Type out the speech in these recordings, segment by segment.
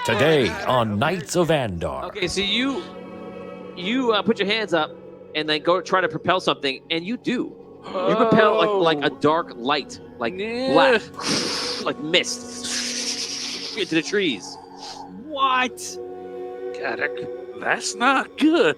Today on Knights of Andar. Okay, so you put your hands up and then go try to propel something, and you do. You propel like a dark light, like black, like mist into the trees. What? Gaddock, that's not good.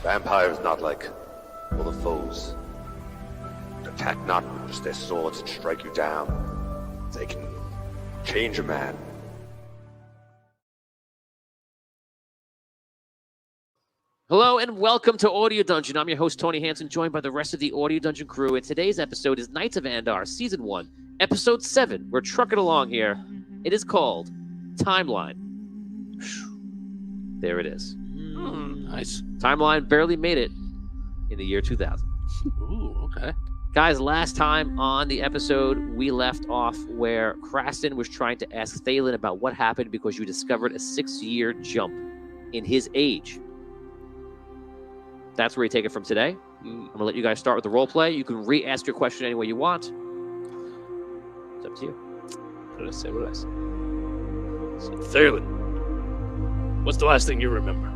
Vampires not like other foes. Attack not with just their swords and strike you down. They can change a man. Hello and welcome to Audio Dungeon. I'm your host, Tony Hansen, joined by the rest of the Audio Dungeon crew. And today's episode is Knights of Andar, Season 1, Episode 7. We're trucking along here. It is called Timeline. There it is. Nice. Timeline barely made it in the year 2000. Ooh, okay. Guys, last time on the episode, we left off where Kraston was trying to ask Thalen about what happened because you discovered a 6-year jump in his age. That's where we take it from today. I'm going to let you guys start with the role play. You can re-ask your question any way you want. It's up to you. What did I say? So, Thalen, what's the last thing you remember?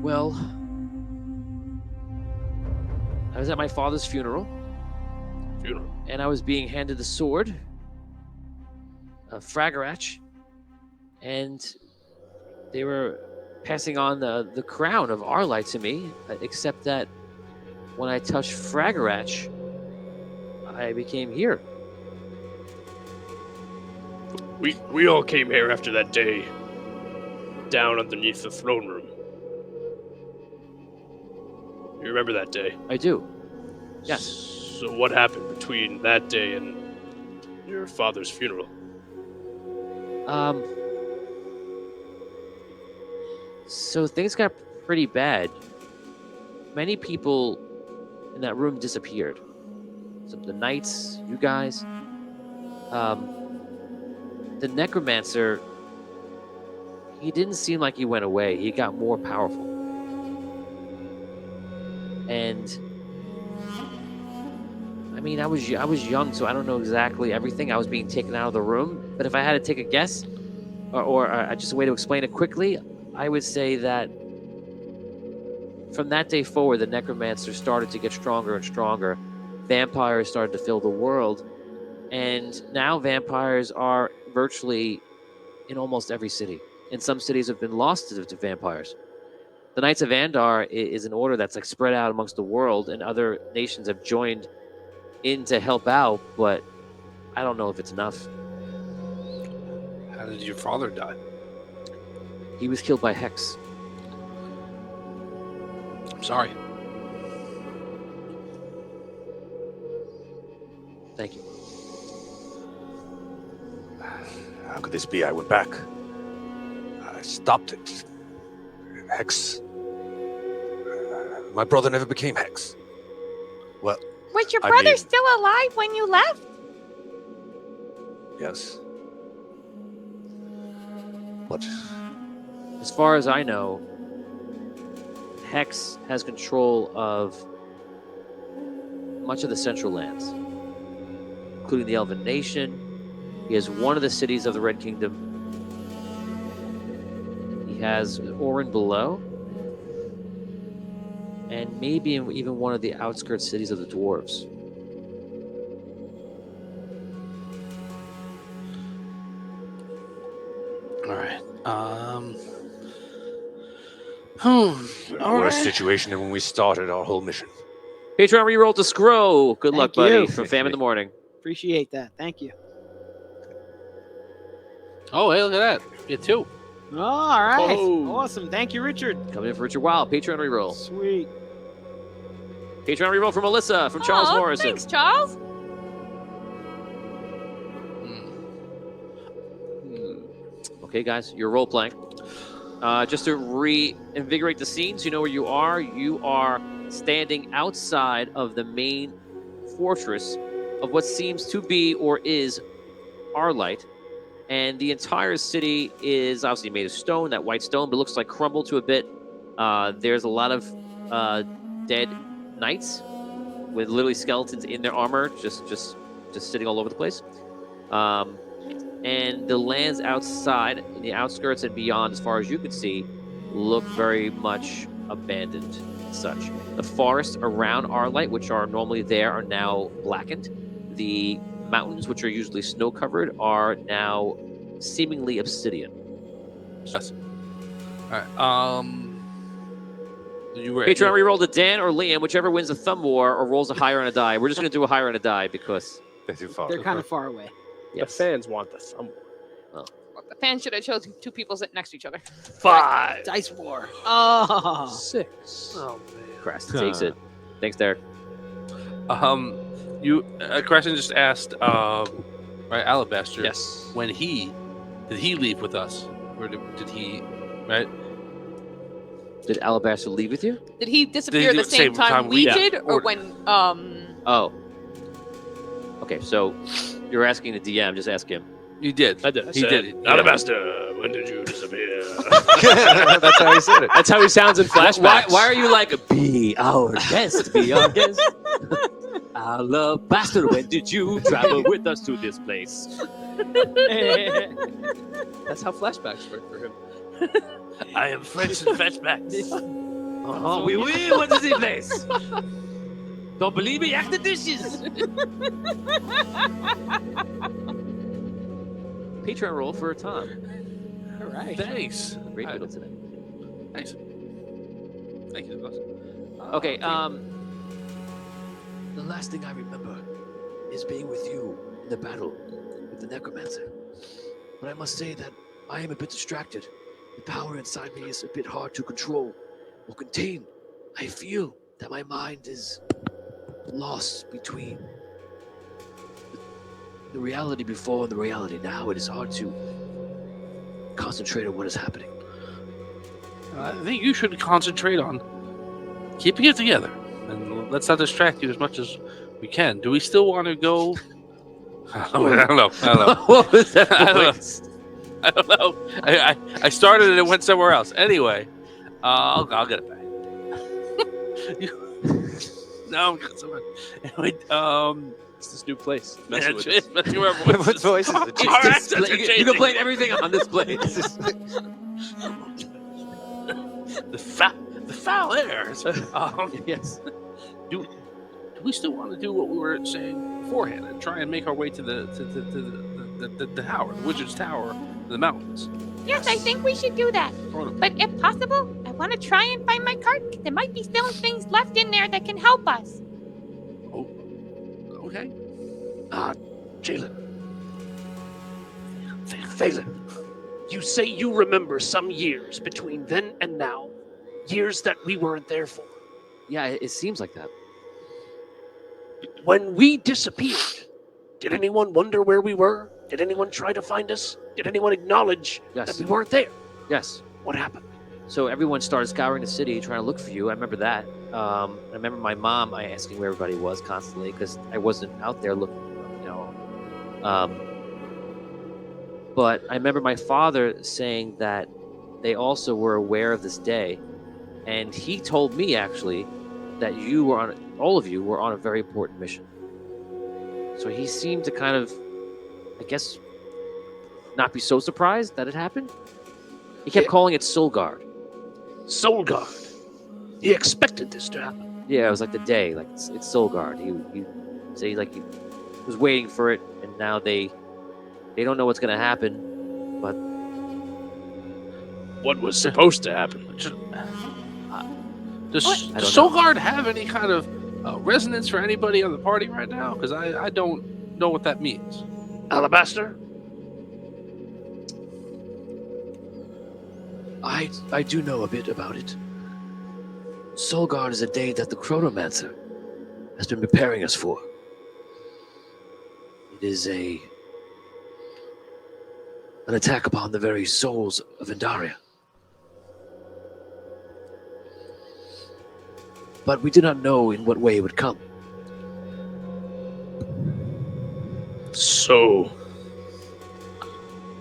Well, I was at my father's funeral. And I was being handed the sword of Fragarach, and they were passing on the crown of Arlight to me, except that when I touched Fragarach, I became here. We all came here after that day down underneath the throne room. You remember that day? I do. Yes. So what happened between that day and your father's funeral? So things got pretty bad. Many people in that room disappeared. So the knights, you guys. The necromancer, he didn't seem like he went away. He got more powerful. And I mean, I was young, so I don't know exactly everything. I was being taken out of the room. But if I had to take a guess, or just a way to explain it quickly, I would say that from that day forward, the necromancer started to get stronger and stronger. Vampires started to fill the world. And now vampires are virtually in almost every city. And some cities have been lost to vampires. The Knights of Andar is an order that's like spread out amongst the world, and other nations have joined in to help out, but I don't know if it's enough. How did your father die? He was killed by Hex. I'm sorry. Thank you. How could this be? I went back. I stopped it. Hex. My brother never became Hex. Well, was your brother still alive when you left? Yes. But as far as I know, Hex has control of much of the Central Lands, including the Elven Nation. He has one of the cities of the Red Kingdom. He has Orin below, and maybe even one of the outskirts cities of the Dwarves. All right. worse situation than when we started our whole mission. Patreon reroll to Scroll. Good luck, Thank buddy, you. from Fam in the Morning. Appreciate that. Thank you. Oh, hey, look at that. You too. Oh, all right. Oh. Awesome. Thank you, Richard. Coming in for Richard Wow. Patreon reroll. Sweet. Patreon reroll from Melissa from Charles Oh, Morrison. thanks, Charles. Okay, guys, you're role playing. Just to reinvigorate the scene, so you know where you are standing outside of the main fortress of what seems to be or is Arlight. And the entire city is obviously made of stone, that white stone, but looks like crumbled to a bit. There's a lot of dead knights with literally skeletons in their armor, just sitting all over the place. And the lands outside, in the outskirts and beyond, as far as you can see, look very much abandoned and such. The forests around Arlight, which are normally there, are now blackened. The mountains, which are usually snow-covered, are now seemingly obsidian. Yes. All right. You were Patreon reroll to Dan or Liam, whichever wins the thumb war or rolls a higher on a die. We're just going to do a higher on a die because They're too far. They're kind of far away. yes. The fans want the thumb. The fans should have chosen two people sitting next to each other. 5. Dice war. Oh. 6. Oh, man. Crest takes it. Thanks, Derek. You Crescent just asked, right, Alabaster. Yes. When did he leave with us, or did he, right? Did Alabaster leave with you? Did he disappear Did he at the same time we yeah. did, or Or- when? Oh. Okay, so you're asking the DM. Just ask him. He did. I did. I He said, did. Alabaster, when did you disappear? That's how he said it. That's how he sounds in flashbacks. Why are you like, be our guest, be our guest? Alabaster, when did you travel with us to this place? That's how flashbacks work for him. I am French and flashbacks. Oh, we will. What is this place? Don't believe me? Ask the dishes. Patreon roll for Tom. All right. Thanks. Great middle today. Thanks. Thank you, boss. Okay, The last thing I remember is being with you in the battle with the necromancer. But I must say that I am a bit distracted. The power inside me is a bit hard to control or contain. I feel that my mind is lost between the reality before and the reality now. It is hard to concentrate on what is happening. I think you should concentrate on keeping it together, and let's not distract you as much as we can. Do we still want to go? I don't know. what was that I don't know. voice? I don't know. I started and it went somewhere else. Anyway, I'll get it back. No, I'm good. Anyway, It's this new place. yeah, Messing with us. messing around with What voice is it? All right, You can blame everything on this place. the foul air. Yes. Do we still want to do what we were saying beforehand and try and make our way to the tower, the wizard's tower, the mountains? Yes, I think we should do that. But if possible, I want to try and find my cart. There might be still things left in there that can help us. Okay. Jalen. Phelan. You say you remember some years between then and now. Years that we weren't there for. Yeah, it seems like that. When we disappeared, did anyone wonder where we were? Did anyone try to find us? Did anyone acknowledge Yes. that we weren't there? Yes. What happened? So everyone started scouring the city trying to look for you. I remember that. I remember my mom asking where everybody was constantly because I wasn't out there looking, you know. But I remember my father saying that they also were aware of this day, and he told me actually that all of you were on a very important mission. So he seemed to kind of, I guess, not be so surprised that it happened. He kept calling it Soul Guard. Soul Guard. He expected this to happen. Yeah, it was like the day, like it's Soul Guard. He say like he was waiting for it, and now they don't know what's gonna happen. But What was supposed to happen? Does I don't Solgard have any kind of resonance for anybody on the party right now? Because I don't know what that means. Alabaster? I do know a bit about it. Solguard is a day that the Chronomancer has been preparing us for. It is an attack upon the very souls of Andaria. But we did not know in what way it would come. So,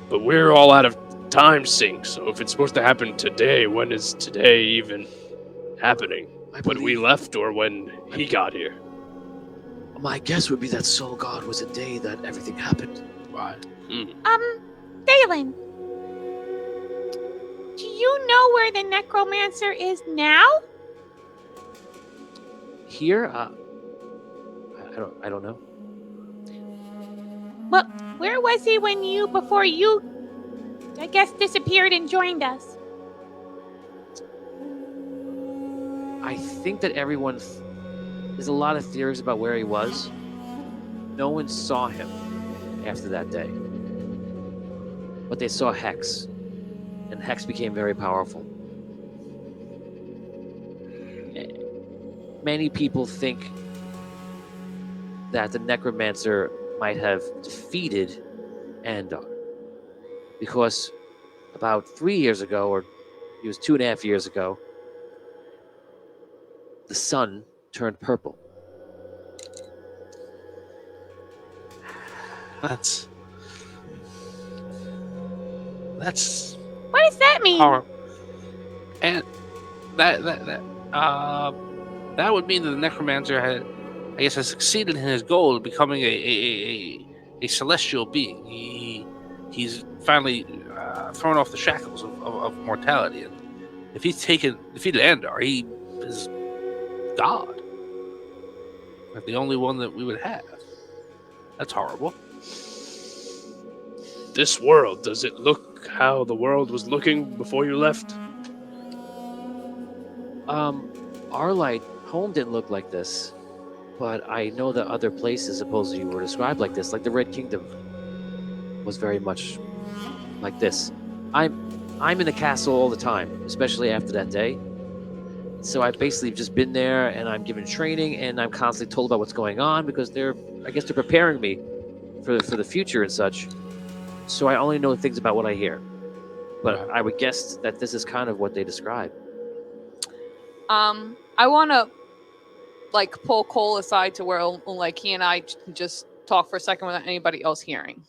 but we're all out of time sync. So if it's supposed to happen today, when is today even happening? When we left or when he got here? My guess would be that Solguard was a day that everything happened. Right. Dalen, do you know where the necromancer is now? Here, I don't know. Well, where was he when before you, I guess, disappeared and joined us? I think that there's a lot of theories about where he was. No one saw him after that day. But they saw Hex. And Hex became very powerful. Many people think that the Necromancer might have defeated Andar. Because about 3 years ago, or it was 2.5 years ago, the sun turned purple. That's What does that mean? power. And that would mean that the necromancer has succeeded in his goal of becoming a celestial being. He's finally thrown off the shackles of mortality, and if he's defeated Andar, he is God. Like the only one that we would have. That's horrible. This world, does it look how the world was looking before you left? Arlight home didn't look like this, but I know that other places supposedly were described like this, like the Red Kingdom was very much like this. I'm in the castle all the time, especially after that day. So I've basically just been there, and I'm given training, and I'm constantly told about what's going on because they're preparing me for the future and such. So I only know things about what I hear. But I would guess that this is kind of what they describe. I want to pull Cole aside to where he and I can just talk for a second without anybody else hearing.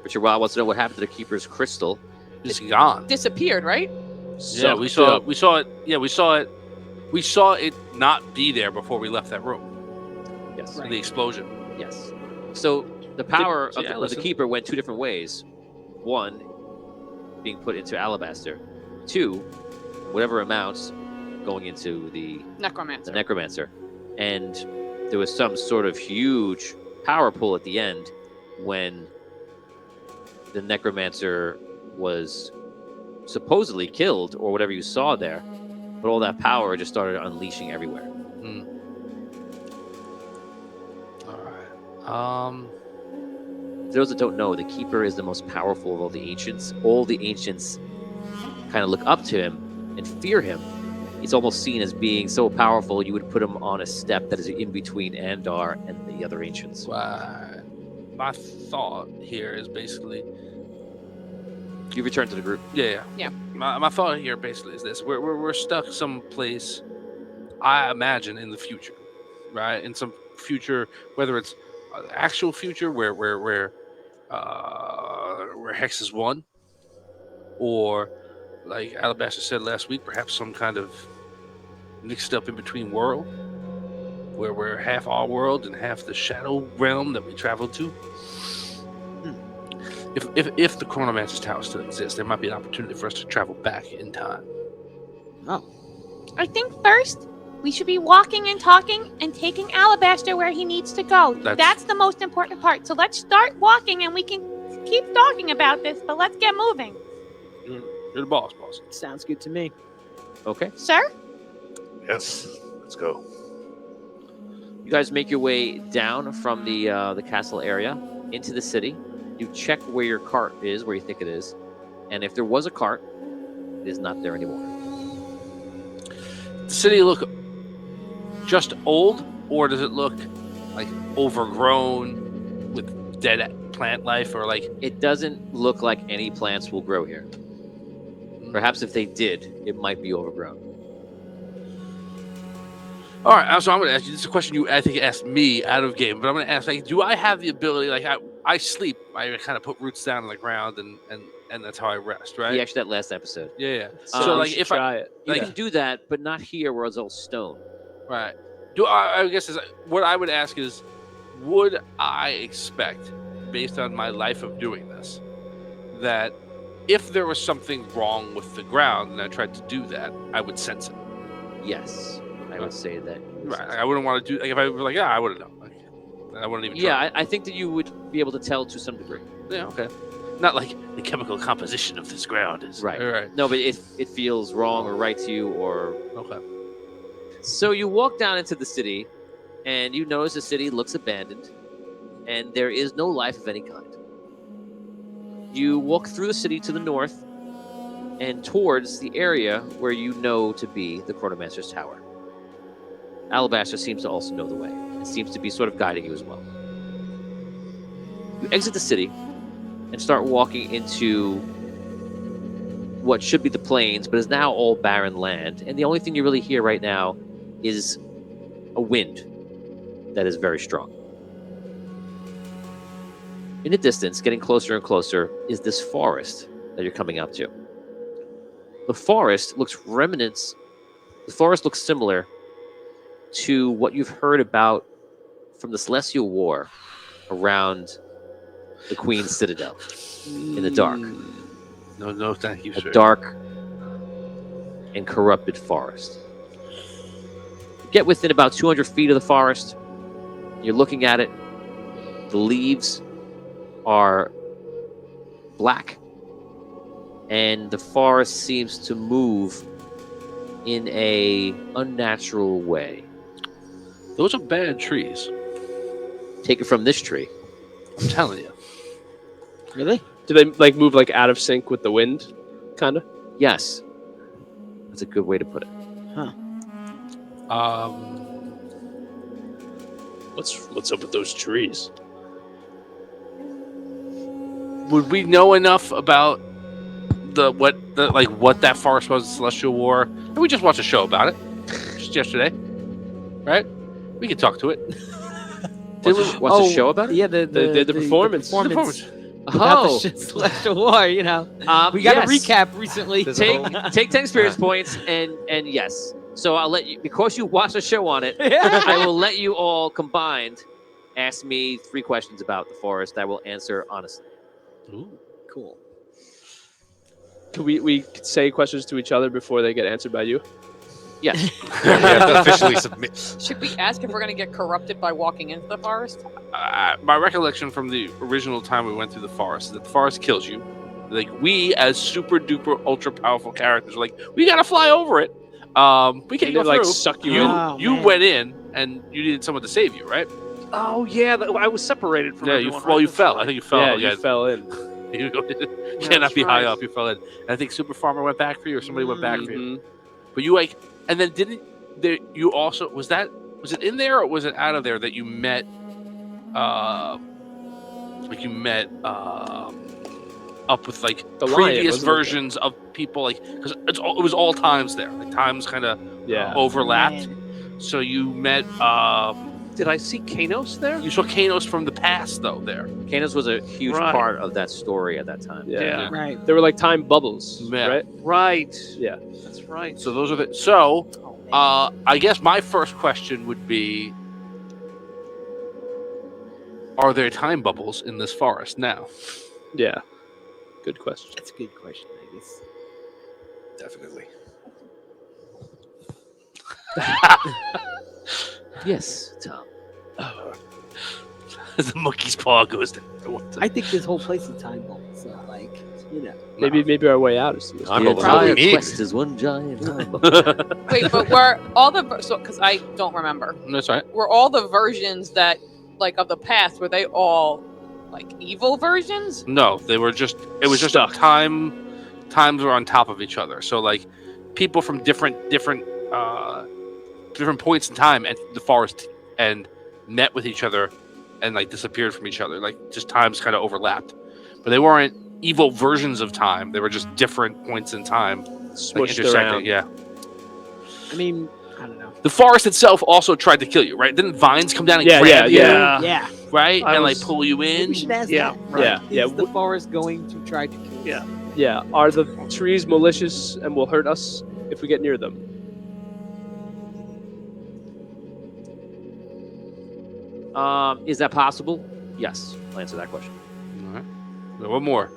Richard Wild wants to know what happened to the Keeper's crystal. It's gone. Disappeared, right? Yeah, we saw it. Yeah, we saw it. We saw it not be there before we left that room. Yes. The explosion. Yes. So the power of the listen. Keeper went two different ways. One, being put into Alabaster. Two, whatever amounts going into the Necromancer. And there was some sort of huge power pull at the end when the Necromancer was supposedly killed, or whatever you saw there. But all that power just started unleashing everywhere. All right. For those that don't know, the Keeper is the most powerful of all the ancients. All the ancients kind of look up to him and fear him. He's almost seen as being so powerful, you would put him on a step that is in between Andar and the other ancients. Right. My thought here is basically... You return to the group. Yeah. My thought here basically is this: we're stuck someplace, I imagine, in the future, right? In some future, whether it's actual future where Hex is one, or like Alabaster said last week, perhaps some kind of mixed up in between world, where we're half our world and half the shadow realm that we traveled to. If the Chronomancer's Tower still exists, there might be an opportunity for us to travel back in time. Oh. I think first we should be walking and talking and taking Alabaster where he needs to go. That's the most important part. So let's start walking and we can keep talking about this, but let's get moving. You're the boss. Sounds good to me. Okay. Sir? Yes, let's go. You guys make your way down from the castle area into the city. You check where your cart is, where you think it is, and if there was a cart, it is not there anymore. The city look just old, or does it look like overgrown with dead plant life, or like It doesn't look like any plants will grow here. Perhaps if they did, it might be overgrown. All right, so I'm going to ask you. This is a question you, I think, asked me out of game, but I'm going to ask, like, do I have the ability? Like, I sleep. I kind of put roots down on the ground, and that's how I rest, right? He actually that last episode. Yeah. So, like, if try it. You like, can do that, but not here where it's all stone. right? Do I guess what I would ask is, would I expect, based on my life of doing this, that if there was something wrong with the ground and I tried to do that, I would sense it? Yes, I would say that. Right. I wouldn't want to do. Like, if I were like, yeah, I wouldn't know. Like, I wouldn't even. Yeah, Try. I think that you would be able to tell to some degree. Yeah. Okay. Not like the chemical composition of this ground is Right. Right. No, but it feels wrong or right to you, or Okay. so you walk down into the city, and you notice the city looks abandoned, and there is no life of any kind. You walk through the city to the north, and towards the area where you know to be the Chronomancer's Tower. Alabaster seems to also know the way. It seems to be sort of guiding you as well. You exit the city and start walking into what should be the plains, but is now all barren land. And the only thing you really hear right now is a wind that is very strong. In the distance, getting closer and closer, is this forest that you're coming up to. The forest looks similar to what you've heard about from the Celestial War around the Queen's Citadel in the dark. No, thank you, A sir. dark and corrupted forest. You get within about 200 feet of the forest. You're looking at it. The leaves are black, and the forest seems to move in a unnatural way. Those are bad trees. Take it from this tree. I'm telling you. Really? Do they like move like out of sync with the wind, kind of? Yes, that's a good way to put it. What's up with those trees? Would we know enough about what that forest was in Celestial War? And we just watched a show about it just yesterday, right? We could talk to it. What's the show about it? Yeah, The performance. The performance. Oh, About the Celestial War, you know. We got yes. a recap recently. Take 10 experience points, and yes. So I'll let you, because you watched a show on it, I will let you all combined ask me 3 questions about the forest. I will answer honestly. Ooh. Cool. Can we say questions to each other before they get answered by you? Yes. You have to officially submit. Should we ask if we're going to get corrupted by walking into the forest? My recollection from the original time we went through the forest is that the forest kills you. Like, we as super duper ultra powerful characters are like, we gotta fly over it. We can't And go they, like, through. suck you you in. Oh, you man. went in and you needed someone to save you, right? Oh yeah, I was separated from Yeah, everyone. you fell. I think you fell. Yeah, again. you fell in. You cannot that's be high right. up. You fell in. And I think Super Farmer went back for you, or somebody went back for you. Mhm. But you and then you also was it in there or was it out of there that you met up with like The lion, previous wasn't it? versions of people, like, because it was all times there, like times kind of Yeah. overlapped. Man. So you met Did I see Kanos there? you saw Kanos from the past though there. Canos was a huge Right. part of that story at that time. Yeah. Right. There were like time bubbles, Yeah. right? Right. Yeah. That's right. So those are Oh, man. I guess my first question would be, are there time bubbles in this forest now? Yeah. Good question. That's a good question, I guess. Definitely. Yes, Tom. The monkey's paw goes down. I think this whole place is time bomb. So, like, you know. Maybe our way out is through this. I'm The all entire we need. quest is one giant. Wait, but were all the because I don't remember. That's right. Were all the versions that like of the past were they all like evil versions? No, they were just. It was just Stuck. a time. Times were on top of each other. So like, people from different points in time entered the forest and met with each other, and like disappeared from each other. Like just times kind of overlapped, but they weren't evil versions of time. They were just different points in time, Smushed intersecting. around. Yeah. I mean, I don't know. The forest itself also tried to kill you, right? Didn't vines come down and Yeah, grab you, Yeah. right? I And was- like pull you Maybe in? we should ask Yeah, that. right. Yeah, Is the forest going to try to kill us? Yeah. Are the trees malicious and will hurt us if we get near them? Is that possible? Yes. I'll answer that question. All right. So one more.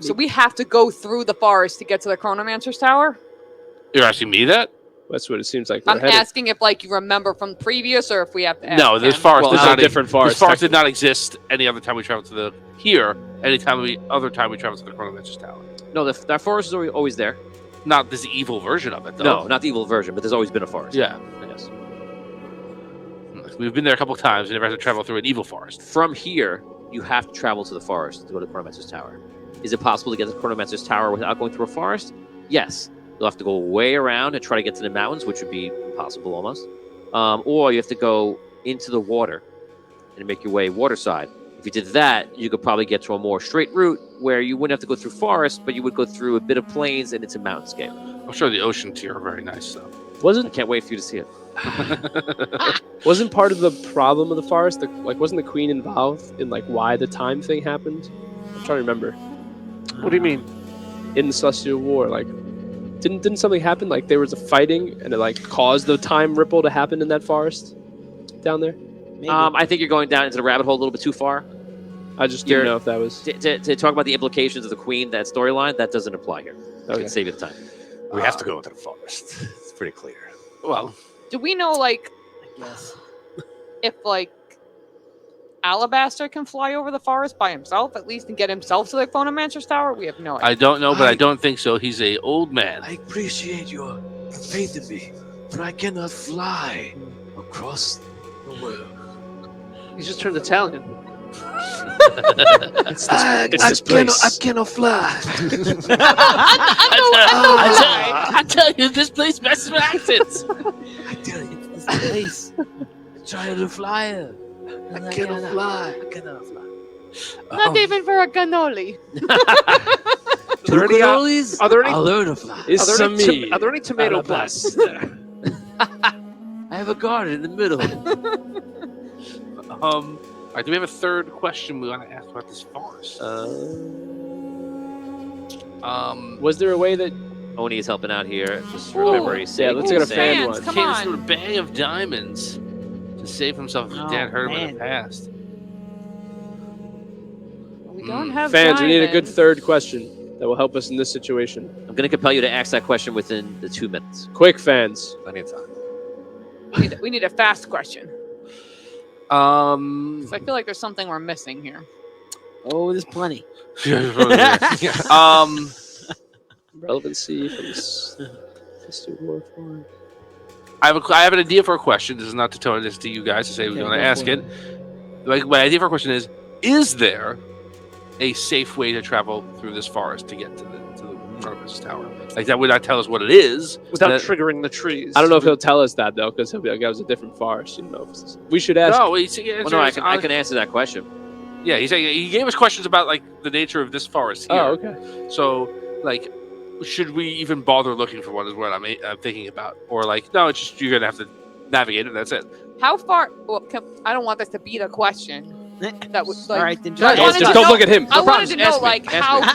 So we have to go through the forest to get to the Chronomancer's Tower? You're asking me that? That's what it seems like. We're I'm headed. asking if like you remember from previous or if we have to ask No, this him. forest Well, did this is not a different forest, This forest did not exist any other time we traveled to the here. Other time we traveled to the Chronomancer's Tower. No, that forest is always there. Not this evil version of it, though. No, not the evil version, but there's always been a forest. Yeah. Yes. We've been there a couple of times. We never had to travel through an evil forest. From here, you have to travel to the forest to go to Chronomancer's Tower. Is it possible to get to Chronomancer's Tower without going through a forest? Yes. You'll have to go way around and try to get to the mountains, which would be impossible almost. Or you have to go into the water and make your way waterside. If you did that, you could probably get to a more straight route where you wouldn't have to go through forest, but you would go through a bit of plains and it's a mountainscape. I'm sure the oceans here are very nice, though. I Wasn't can't wait for you to see it. wasn't part of the problem of the forest? Wasn't the queen involved in like why the time thing happened? I'm trying to remember. What do you mean? In the Celestial War, like didn't something happen? Like there was a fighting and it like caused the time ripple to happen in that forest down there. Maybe. I think you're going down into the rabbit hole a little bit too far. I just didn't You're- know if that was To talk about the implications of the queen, that storyline, that doesn't apply here. I Okay. can save you the time. We have to go into the forest. It's pretty clear. Well, Do we know like I guess. if like Alabaster can fly over the forest by himself at least and get himself to the Chronomancer's Tower? We have no idea. I don't know, but I don't think so. He's a old man. I appreciate your faith in me, but I cannot fly across the world. He just turned Italian. I cannot fly. I tell you, this place messes with accents. I tell you, It's this place. I'm trying to fly. I cannot fly. I cannot fly. Not even for a cannoli. Are there any- Cannolis? are there any- I'll learn to fly. is Are there, any some are there any tomato Alabasta. plants? I have a garden in the middle. All right, do we have a third question we want to ask about this forest? Was there a way that Oni is helping out here. Just Ooh. remember, he's saying. let's get a fan fans, one. come Came on. through a bag of diamonds to save himself if his Oh, dad hurt him in man. the past. We don't have fans? We need a good diamonds. third question that will help us in this situation. I'm going to compel you to ask that question within the 2 minutes. Quick, fans. Plenty of time. We need a fast question. Um, 'Cause I feel like there's something we're missing here. Oh, there's plenty. Relevancy from this War forward. I have an idea for a question. This is not to tell this to you guys to say we Okay, want to go ask for it. Like my idea for a question is there a safe way to travel through this forest to get to the Chronomancer's Tower? Like that would not tell us what it is. Without That- triggering the trees. I don't know if he'll tell us that though, because he'll be like, "That was a different forest." You know, we should ask. No, he's, Well, no, I can answer that question. Yeah, he gave us questions about like the nature of this forest here. Oh, okay. So, like, should we even bother looking for one? Is what I'm thinking about, or like, no, it's just you're gonna have to navigate it. And that's it. How far? Well, I don't want this to be the question. That would like. All right, then. I Just wanted Just to don't know- look at him. I No wanted to problems. know Ask me. like Ask how me.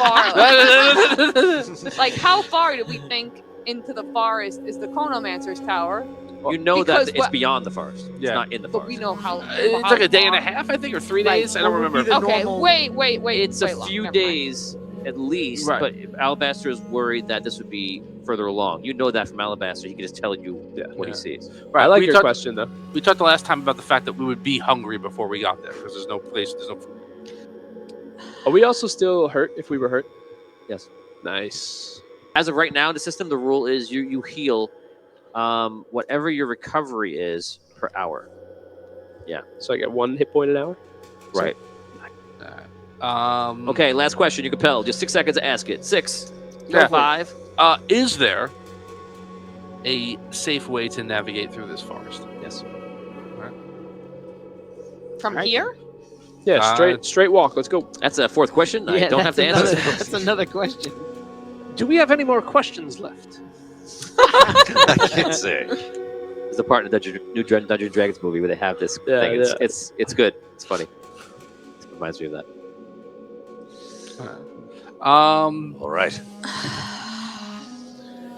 far. Like how far do we think into the forest is the Chronomancer's Tower? You know because that it's what- beyond the forest. It's Yeah. not in the But forest. we know how. It's how like a day and a far. half, I think, or 3 Like, days. I don't what would be remember. the Okay, normal- wait. It's wait a long, few never mind. days at least, Right. but Alabaster is worried that this would be further along. You know that from Alabaster. He can just tell you what Yeah. he sees. I like We your talked- question though. We talked the last time about the fact that we would be hungry before we got there because there's no place, there's no food. Are we also still hurt if we were hurt? Yes. Nice. As of right now in the system, the rule is you heal whatever your recovery is per hour. So I get 1 hit point an hour. Right. Okay. Okay, last question. You compel. Just 6 seconds to ask it. 6. Yeah. 5. Is there a safe way to navigate through this forest? Yes. From Right. here? Yeah, straight walk. Let's go. That's a 4th question. I don't have to answer it. That's another question. Do we have any more questions left? I can't say. There's a part in the new Dungeons and Dragons movie where they have this thing. It's good. It's funny. It reminds me of that. All right.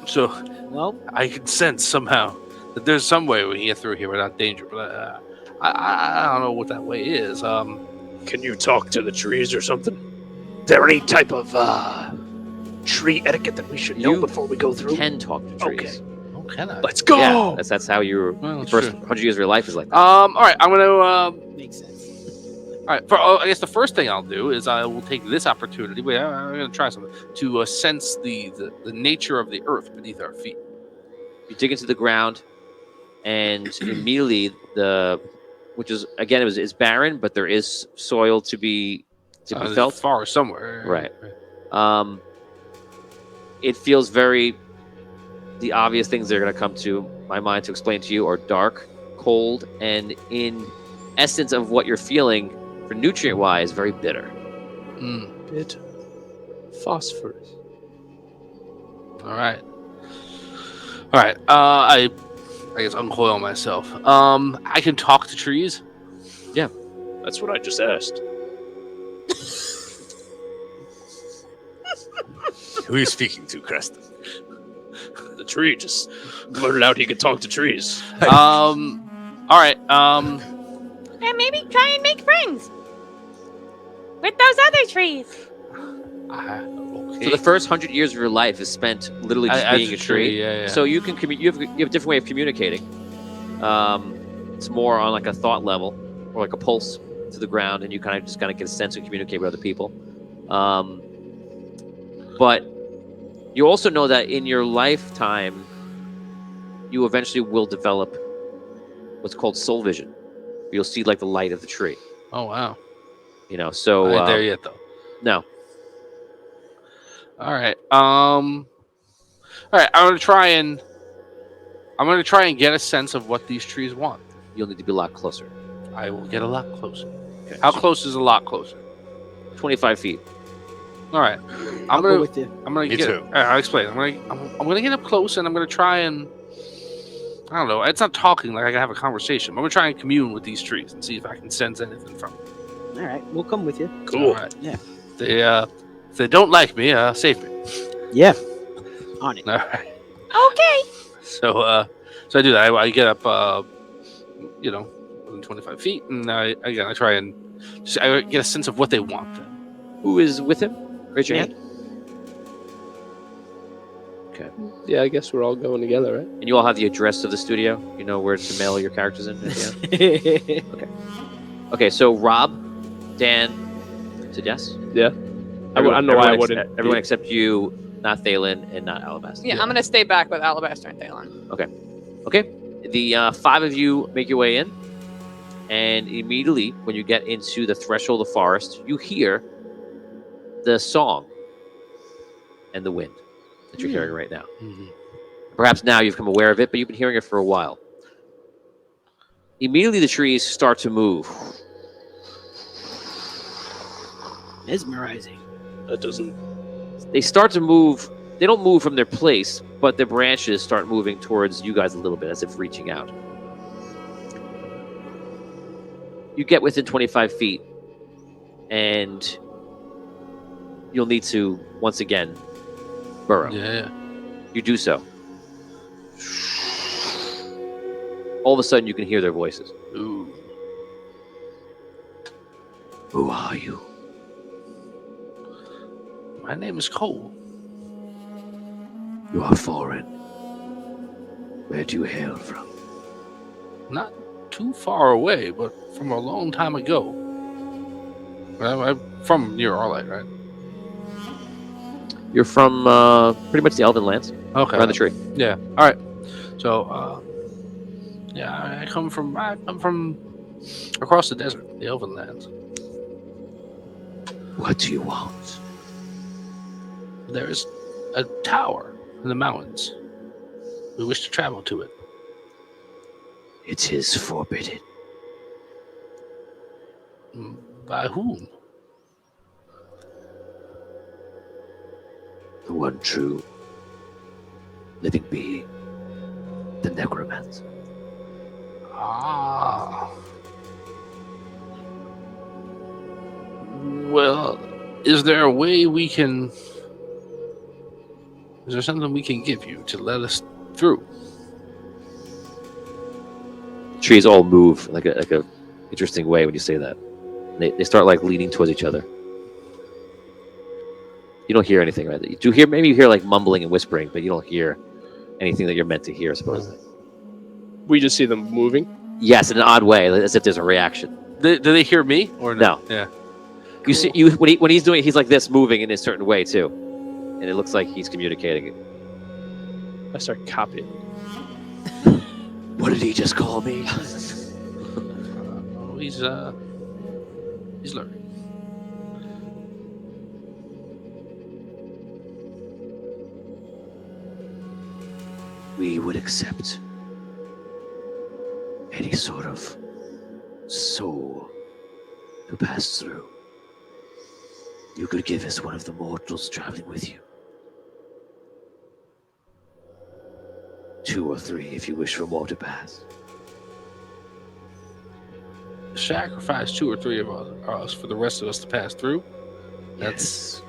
So Well, I can sense somehow that there's some way we can get through here without danger, but I don't know what that way is. Can you talk to the trees or something? Is there any type of tree etiquette that we should know You before we go through? Can talk to trees. Oh, can I? Let's go. Yeah, that's how your Well, first sure. 100 years of your life is like that. All right, I'm gonna. makes sense. All right, I guess the first thing I'll do is I will take this opportunity. Wait, I'm gonna try something to sense the nature of the earth beneath our feet. You dig into the ground, and immediately which is again it's barren, but there is soil to be felt. Far somewhere. Right. It feels very. The obvious things that are going to come to my mind to explain to you are dark, cold, and in essence of what you're feeling, for nutrient-wise, very bitter. Bit phosphorus. All right. I guess uncoil myself. I can talk to trees. That's what I just asked. Who are you speaking to, Creston? The tree just blurted out he could talk to trees. All right. And maybe try and make friends with those other trees. Okay. So the first 100 years of your life is spent literally just As being a tree. Yeah. So you can you have a different way of communicating. It's more on like a thought level or like a pulse to the ground, and you kind of get a sense and communicate with other people. But you also know that in your lifetime, you eventually will develop what's called soul vision. You'll see like the light of the tree. Oh wow. So I ain't there yet though. no. All right. All right. I'm gonna try and get a sense of what these trees want. You'll need to be a lot closer. I will get a lot closer. Okay. How close is a lot closer? 25 feet. All right. I'll go with you. I'm gonna Me get. too. All right, I'll explain. I'm gonna get up close and I'm gonna try and. I don't know. It's not talking like I can have a conversation. I'm gonna try and commune with these trees and see if I can sense anything from them. All right, we'll come with you. Cool. All right. Yeah. If they don't like me, save me. Yeah. On it. All right. Okay. So I do that. I get up, within 25 feet, and I try and I get a sense of what they want. Who is with him? Raise your Me. hand. Okay. Yeah, I guess we're all going together, right? And you all have the address of the studio? You know where to mail your characters in? Yeah. Okay, so Rob, Dan, said yes? Yeah. I don't know why I wouldn't. Everyone except you, not Thalen, and not Alabaster. Yeah, I'm gonna stay back with Alabaster and Thalen. Okay. The 5 of you make your way in, and immediately when you get into the threshold of the forest, you hear the song and the wind that you're hearing right now. Perhaps now you've become aware of it, but you've been hearing it for a while. Immediately the trees start to move. Mesmerizing. That doesn't. They start to move. They don't move from their place, but their branches start moving towards you guys a little bit, as if reaching out. You get within 25 feet, and you'll need to, once again, burrow. Yeah. You do so. All of a sudden, you can hear their voices. Ooh. Who are you? My name is Cole. You are foreign. Where do you hail from? Not too far away, but from a long time ago. I'm from near Arlight, right? You're from pretty much the Elven lands, Okay. around the tree. Yeah. All right. So, Yeah, I come from across the desert, the Elven lands. What do you want? There's a tower in the mountains. We wish to travel to it. It is forbidden. By whom? The one true living being, the necromancer. Ah. Well, is there a way we can... Is there something we can give you to let us through? Trees all move like a interesting way when you say that. They start like leaning towards each other. You don't hear anything, right? You do hear, maybe you hear like mumbling and whispering, but you don't hear anything that you're meant to hear, supposedly. We just see them moving. Yes, in an odd way, as if there's a reaction. Do they hear me or No? Yeah. You see, when he's doing it, he's like this, moving in a certain way too, and it looks like he's communicating it. I start copying. What did he just call me? He's learning. We would accept any sort of soul to pass through. You could give us one of the mortals traveling with you. 2 or 3 if you wish for more to pass. Sacrifice 2 or 3 of us for the rest of us to pass through. Yes.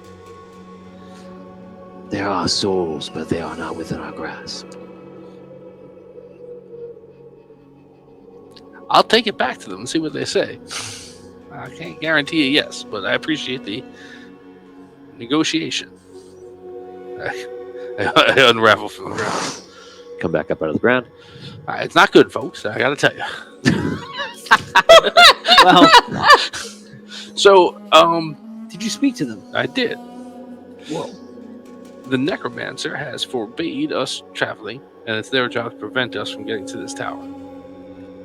There are souls, but they are not within our grasp. I'll take it back to them and see what they say. I can't guarantee a yes, but I appreciate the negotiation. I unravel from the ground. Come back up out of the ground. It's not good, folks. I gotta tell you. Well, So, did you speak to them? I did. Whoa. The necromancer has forbade us traveling, and it's their job to prevent us from getting to this tower.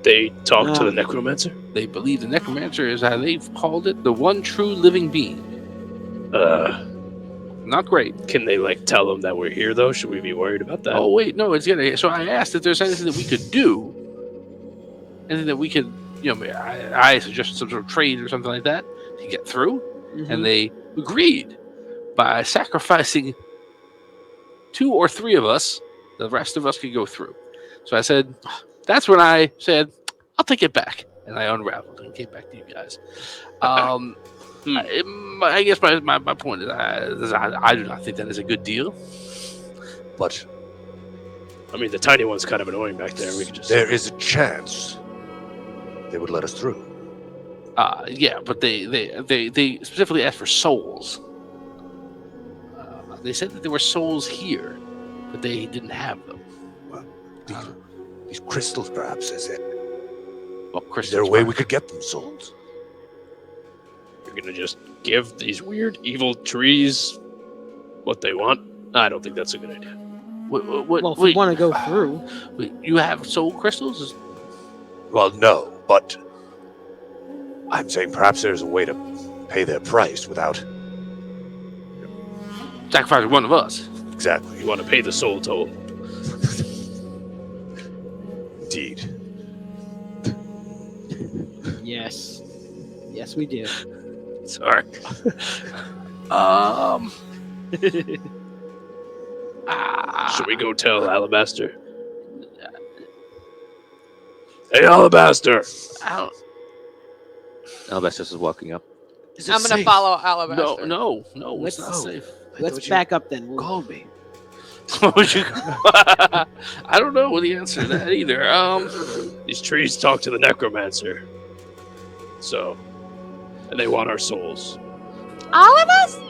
They talk to the necromancer? They believe the necromancer is how they've called it, the one true living being. Not great. Can they like tell them that we're here though? Should we be worried about that? Oh wait, no, it's gonna. So I asked if there's anything that we could do, anything that we could, I suggested some sort of trade or something like that to get through, and they agreed by sacrificing 2 or 3 of us. The rest of us could go through. So I said, that's when I said, I'll take it back, and I unraveled and came back to you guys. I guess my point is, I do not think that is a good deal. But I mean, the tiny one's kind of annoying back there. We could just there is a chance they would let us through. Yeah, but they specifically asked for souls. They said that there were souls here, but they didn't have them. Well, these crystals, perhaps, is it? Well, Is there a way we could get them souls? You're gonna just give these weird evil trees what they want? I don't think that's a good idea. Well, if we want to go through, Wait, you have soul crystals? Well, no, but I'm saying perhaps there's a way to pay their price without... Sacrificing one of us. Exactly. You want to pay the soul toll? Indeed. yes. Yes, we do. Sorry. Should we go tell Alabaster? Hey, Alabaster! Alabaster is walking up. Is it I'm gonna safe? follow Alabaster. No, it's Let's not go. safe. Let's back up then. We'll- Call me. What would you? I don't know the answer to that either. These trees talk to the necromancer. So, and they want our souls. All of us?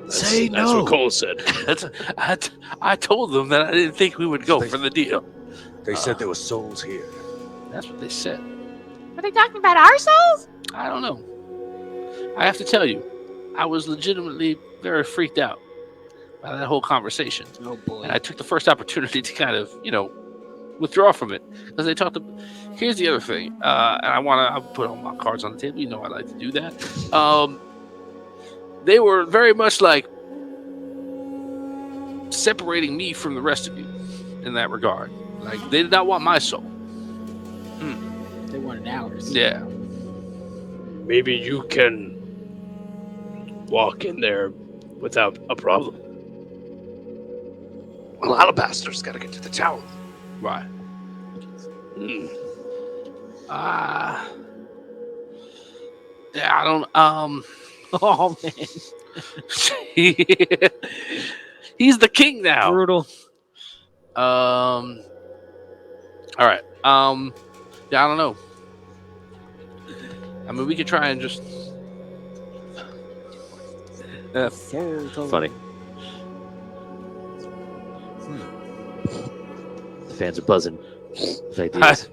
Say That's no. what Cole said. I told them that I didn't think we would go for the deal. They said there were souls here. That's what they said. Are they talking about our souls? I don't know. I have to tell you, I was legitimately very freaked out by that whole conversation. Oh boy. And I took the first opportunity to kind of, withdraw from it because they talked. Here's the other thing, and I'll put all my cards on the table. You know I like to do that. They were very much like separating me from the rest of you in that regard. Like they did not want my soul. They wanted ours. Yeah. Maybe you can walk in there without a problem. Well, Alabaster's got to get to the tower. Right. Yeah, I don't. Oh man, He's the king now. brutal. All right. Yeah, I don't know. I mean, we could try and just. Funny. The fans are buzzing with ideas.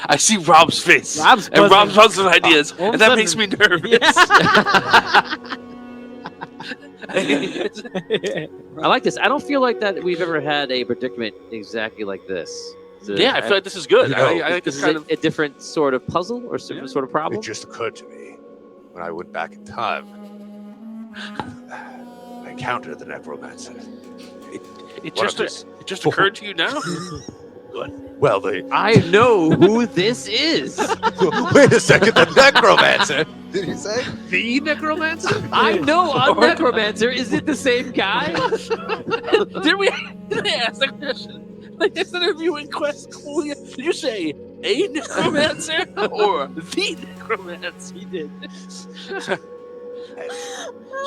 I see Rob's face. Rob's and Rob's buzzing. buzzing ideas, All of and a that sudden- makes me nervous. I like this. I don't feel like that we've ever had a predicament exactly like this. Yeah, I feel like this is good. No. I like this Is kind it of. a different sort of puzzle or different sort of problem? It just occurred to me when I went back in time. I encountered the necromancer. It One just of his- it just occurred to you now. Well, the I know who this is. wait a second, the necromancer. Did he say? The necromancer? I know a necromancer. Is it the same guy? Did they ask that question? Like this interview in Quest. Did you say a necromancer or the necromancer? He did.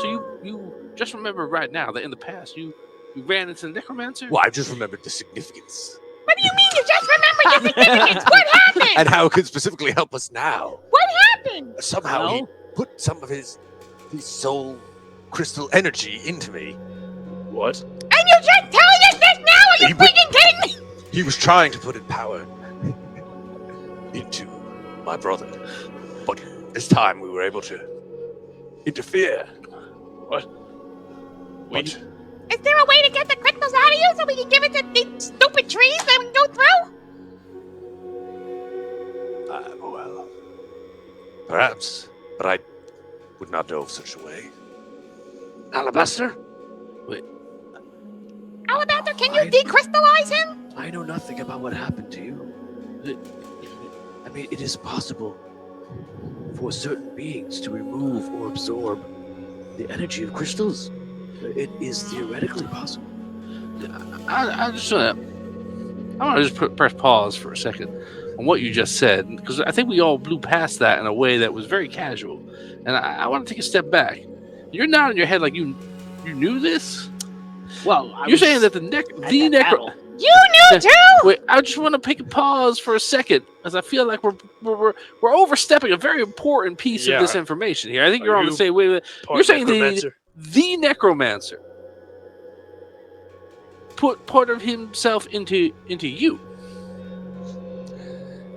So you just remember right now that in the past you ran into the necromancer? Well, I just remembered the significance What do you mean you just remember the significance? What happened? and how it could specifically help us now. What happened? Somehow he Well? put some of his soul crystal energy into me. What? And you're just telling us this now? Are you He would- freaking kidding me? He was trying to put in power into my brother, but this time we were able to interfere. What? What? Is there a way to get the crystals out of you so we can give it to these stupid trees that we can go through? Well, perhaps, but I would not know of such a way. Alabaster? Alabaster, can you decrystallize him? I know nothing about what happened to you. I mean, it is possible for certain beings to remove or absorb the energy of crystals. It is theoretically possible. I want to just press pause for a second on what you just said, because I think we all blew past that in a way that was very casual, and I want to take a step back. You're nodding your head like you knew this. Well, You're saying that the necro. You knew too? Wait, I just want to take a pause for a second, as I feel like we're overstepping a very important piece of this information here. I think you're on the same way. You're saying the necromancer put part of himself into you.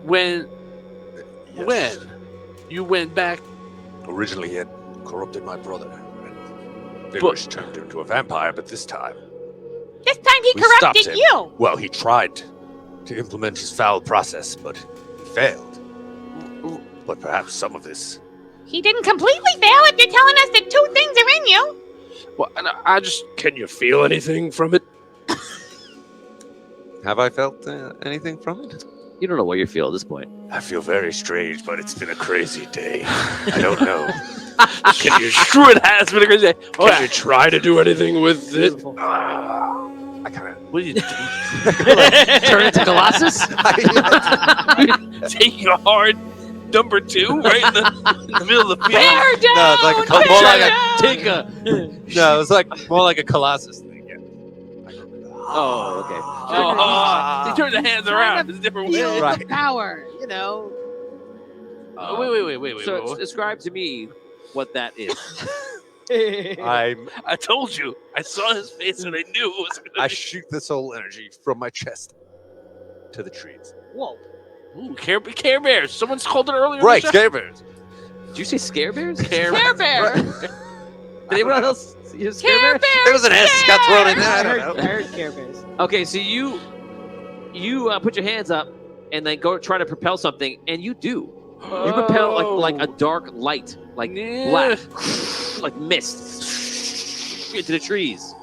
When you went back. Originally, he had corrupted my brother. Vigorish turned him into a vampire, but this time. This time he We stopped corrupted him. you. Well, he tried to implement his foul process, but failed. But perhaps some of this. He didn't completely fail if you're telling us that two things are in you. Well, I just. Can you feel anything from it? Have I felt anything from it? You don't know what you feel at this point. I feel very strange, but it's been a crazy day. I don't know. Can you, Sure, it has been a crazy day. can you try to do anything with it? I kind of. What are you doing? Turn into Colossus? Taking a hard number 2 right in the middle of the field? Bear down! No, it's like bear more like a down! Take a. No, it's like more like a Colossus thing. Yeah. Oh, okay. Oh, he turned the hands around. It's a different way. Feel Right. the power, you know. Wait. So describe to me what that is. I told you. I saw his face and I knew it was going to I be. shoot the soul energy from my chest to the trees. Whoa. Ooh, Care Bears. Someone's called it earlier. Right, in the show. Scare Bears. Did you say Scare Bears? Care Care Bear! Did anyone else use Scare Care Bears? Bear! There was an S got thrown in there. I I don't heard, know. I heard Care Bears. Okay, so you you put your hands up and then go try to propel something, and you do. You propel like a dark light, like black, like mist into the trees.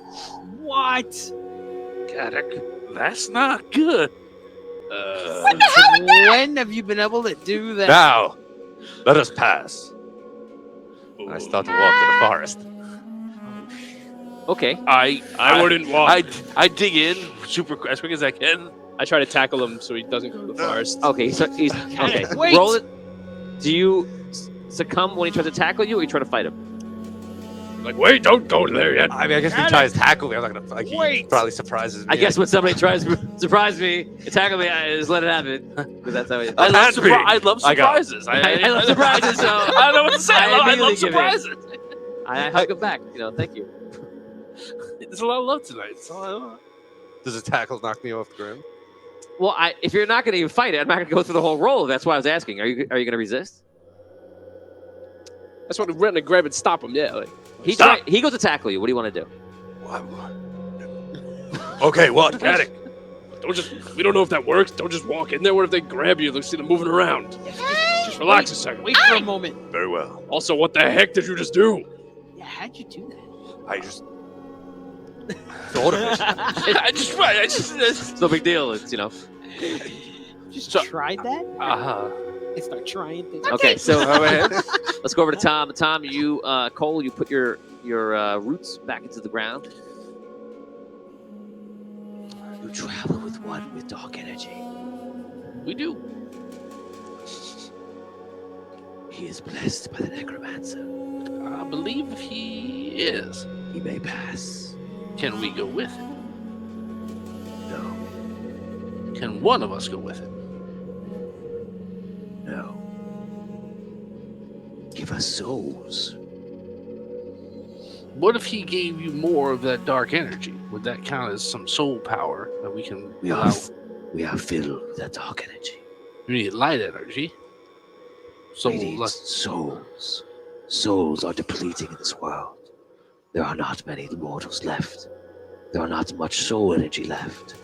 What? Gaddock, that's not good. What the hell was that? When have you been able to do that? Now, let us pass. I start to walk to the forest. Okay. I wouldn't walk. I dig in super as quick as I can. I try to tackle him so he doesn't go to the forest. Okay. So he's okay. Wait. Roll it. Do you succumb when he tries to tackle you, or you try to fight him? Like, wait, don't go there yet. I mean, I guess if he tries to tackle me, I'm not gonna. Like, he Wait. probably surprises me. I guess when somebody tries to surprise me, tackle me, I just let it happen. Because that's how it is. I love I got it. surprises. I love surprises, so I don't know what to say. I love immediately give in. surprises. I hug him back. Thank you. There's a lot of love tonight. That's all I want. Does a tackle knock me off the ground? Well, if you're not going to even fight it, I'm not going to go through the whole roll. That's why I was asking. Are you going to resist? That's what we're going to grab and stop him. Yeah. Like, He goes to tackle you. What do you want to do? Okay, what? Gaddock, we don't know if that works. Don't just walk in there. What if they grab you? They see them moving around. Just relax a second. Wait for a moment. Very well. Also, what the heck did you just do? Yeah, how'd you do that? I just thought of it. I just. It's no big deal. It's Just tried that? I start trying things. Okay, so let's go over to Tom. Tom, you, Cole, you put your roots back into the ground. You travel with one with dark energy. We do. He is blessed by the necromancer. I believe he is. He may pass. Can we go with him? No, Can one of us go with him? no. Give us souls. What if he gave you more of that dark energy? Would that count as some soul power that we can We allow? are filled with that dark energy. You need light energy. So We need souls. Souls are depleting in this world. There are not many mortals left. There are not much soul energy left.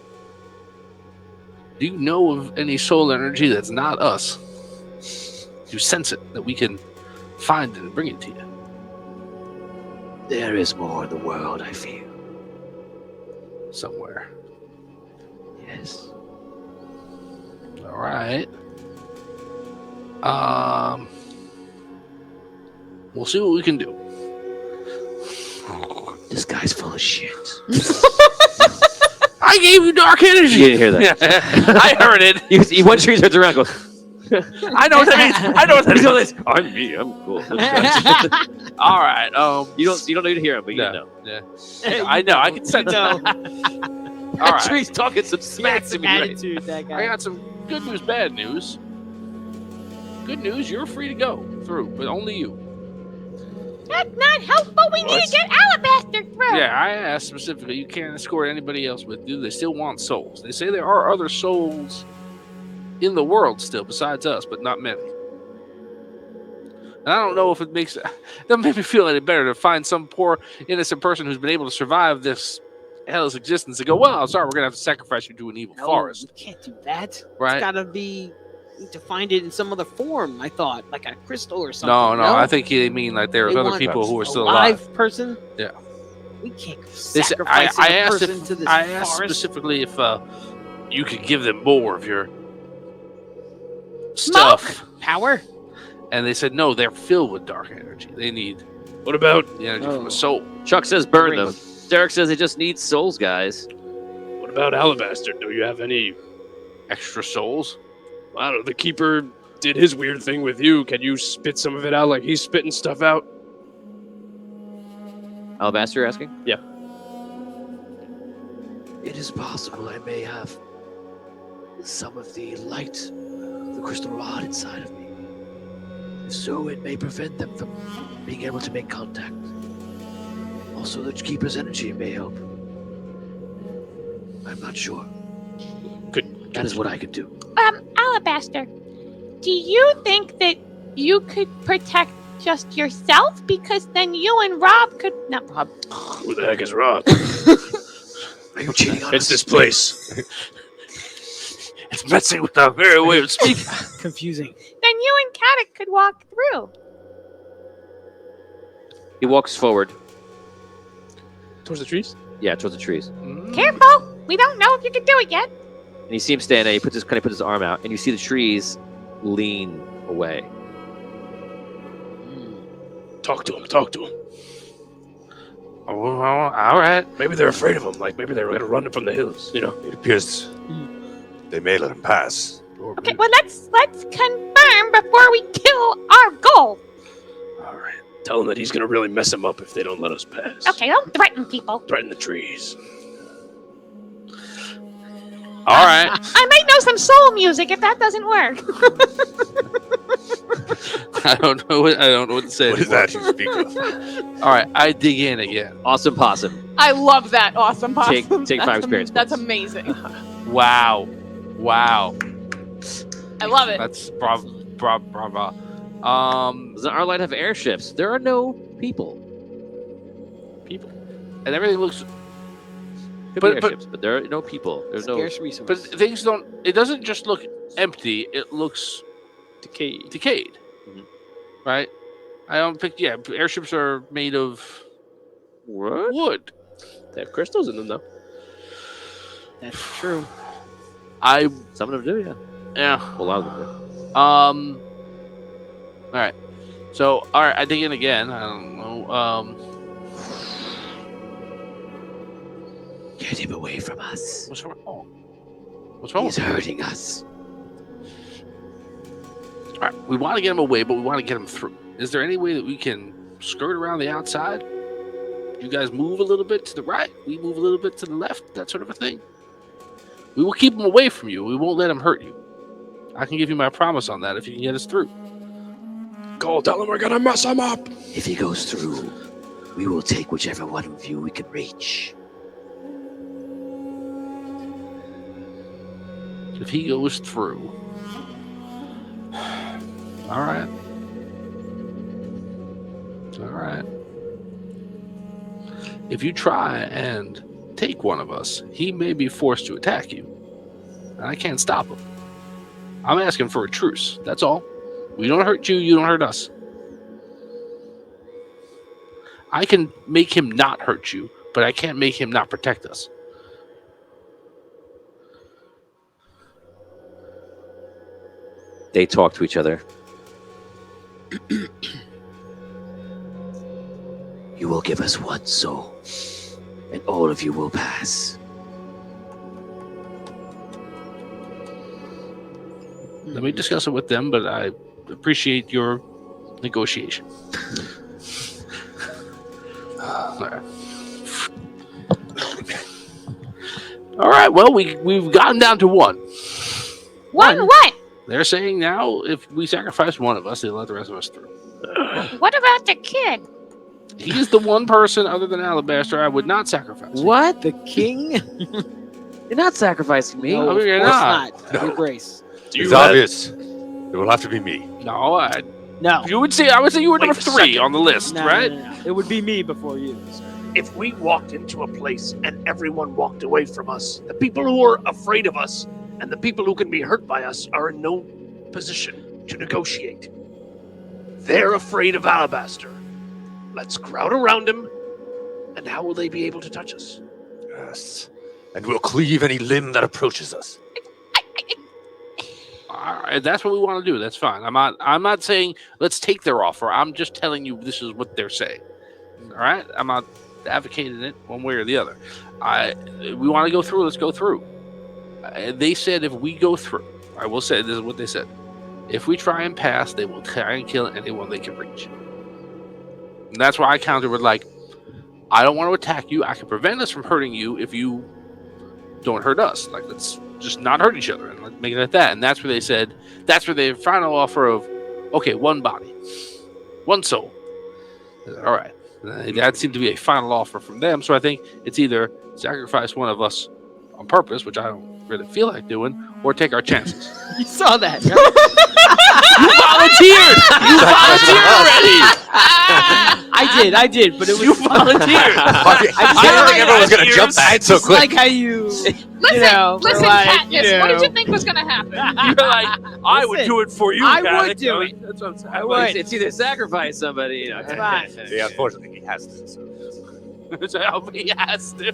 do you know of any soul energy that's not us? Do you sense it that we can find it and bring it to you? There is more in the world, I feel. Somewhere. Yes. All right. We'll see what we can do. This guy's full of shit. I gave you dark energy. You didn't hear that. I heard it. He one tree turns around and goes, I know what that means. I know what that he's all means. this, I'm me, I'm cool. All right. You don't need to hear him, but you know. Yeah. I know. I can sense that. All That right. tree's talking some He smack has to some me. Right? attitude, that I guy. got some good news, bad news. Good news, you're free to go through, but only you. That's not helpful. We need to get Alabaster through. Yeah, I asked specifically, you can't escort anybody else with you. They still want souls. They say there are other souls in the world still besides us, but not many. And I don't know if it doesn't make me feel any better to find some poor innocent person who's been able to survive this hell's existence and go, well, I'm sorry, we're gonna have to sacrifice you to an evil No, forest. you can't do that. Right? It's gotta be to find it in some other form. I thought, like a crystal or something. No, I think they mean like there's They other want people who are a still live alive. person. Yeah. We can't They said- sacrifice I a asked person if to this I asked forest. specifically if you could give them more of your stuff, Power. and they said no, they're filled with dark energy. They need What about the energy from a soul. Chuck says burn them. Derek says they just need souls, guys. what about Alabaster? Do you have any? Extra souls? I don't know. The keeper did his weird thing with you. Can you spit some of it out like he's spitting stuff out? Alabaster, you're asking? Yeah. It is possible I may have some of the light, the crystal rod inside of me. If so, it may prevent them from being able to make contact. Also, the keeper's energy may help. I'm not sure. That is what I could do. Alabaster, do you think that you could protect just yourself? Because then you and Rob could... Not Rob. Who the heck is Rob? Are you cheating on It's us? this place. It's messing with our very way of speaking. Confusing. Then you and Caddick could walk through. He walks forward. Towards the trees? Yeah, towards the trees. Careful. We don't know if you can do it yet. And you see him stand there. He puts his arm out, and you see the trees lean away. Talk to him. Talk to him. Oh, all right. Maybe they're afraid of him. Like maybe they're going to run from the hills. You know. It appears they may let him pass. Or Okay, maybe- well, let's confirm before we kill our goal. All right. Tell him that he's going to really mess him up if they don't let us pass. Okay, don't threaten people. Threaten the trees. All right. I might know some soul music if that doesn't work. I don't know what to say. What is anymore. that you speak of? All right, I dig in again. Awesome possum. I love that. Awesome possum. Take 5 That's experience That's points. amazing. Wow. I love it. That's bravo. Does our light have airships? There are no people. People, and everything looks. Could But- be airships, but there are no people. There's no. Scarce resource. But things don't. It doesn't just look empty. It looks Decayed. decayed. Mhm. Right. I don't think. Yeah, airships are made of What? wood. They have crystals in them, though. That's true. Some of them do, yeah. Yeah. A lot of them do. All right. So, all right, I dig in again. I don't know. Get him away from us. What's wrong? What's wrong? He's hurting us. All right, we want to get him away, but we want to get him through. Is there any way that we can skirt around the outside? You guys move a little bit to the right. We move a little bit to the left. That sort of a thing. We will keep him away from you. We won't let him hurt you. I can give you my promise on that if you can get us through. Go tell him we're going to mess him up. If he goes through, we will take whichever one of you we can reach. If he goes through. All right. All right. If you try and take one of us, he may be forced to attack you. And I can't stop him. I'm asking for a truce. That's all. We don't hurt you, you don't hurt us. I can make him not hurt you, but I can't make him not protect us. They talk to each other. You will give us one soul, and all of you will pass. Let me discuss it with them, but I appreciate your negotiation. All right. Well, we've gotten down to one. One what? They're saying now if we sacrifice one of us, they let the rest of us through. What about the kid? He's the one person other than Alabaster I would not sacrifice. What? The king? You're not sacrificing me. No, of you're course not. not. Your grace. It's obvious. It will have to be me. No, No. I would say you were Wait number a 3 second. on the list, No, right? no. It would be me before you, sir. If we walked into a place and everyone walked away from us, the people who are afraid of us and the people who can be hurt by us are in no position to negotiate. They're afraid of Alabaster. Let's crowd around him, and how will they be able to touch us? Yes. And we'll cleave any limb that approaches us. All right, that's what we want to do. That's fine. I'm not saying let's take their offer. I'm just telling you this is what they're saying. All right? I'm not advocating it one way or the other. We want to go through. Let's go through. They said if we go through, I will say this is what they said. If we try and pass, they will try and kill anyone they can reach. And that's why I countered with I don't want to attack you. I can prevent us from hurting you if you don't hurt us. Let's just not hurt each other and let's make it at that. And that's where they said, that's where their final offer of, okay, one body, one soul. All right. That seemed to be a final offer from them. So I think it's either sacrifice one of us on purpose, which I don't really feel like doing, or take our chances. You saw that, right? You volunteered! You volunteered already! I did, but it was You volunteered! I didn't think everyone was going to jump that so It's quick. like how you Listen, listen, like, Katniss, what did you think was gonna happen? You're like, I would do it for you. I Katniss. would do it. That's what I'm saying. I Well, would. it's either sacrifice somebody, you know. That's right. Yeah, unfortunately, he has to. So. He has to.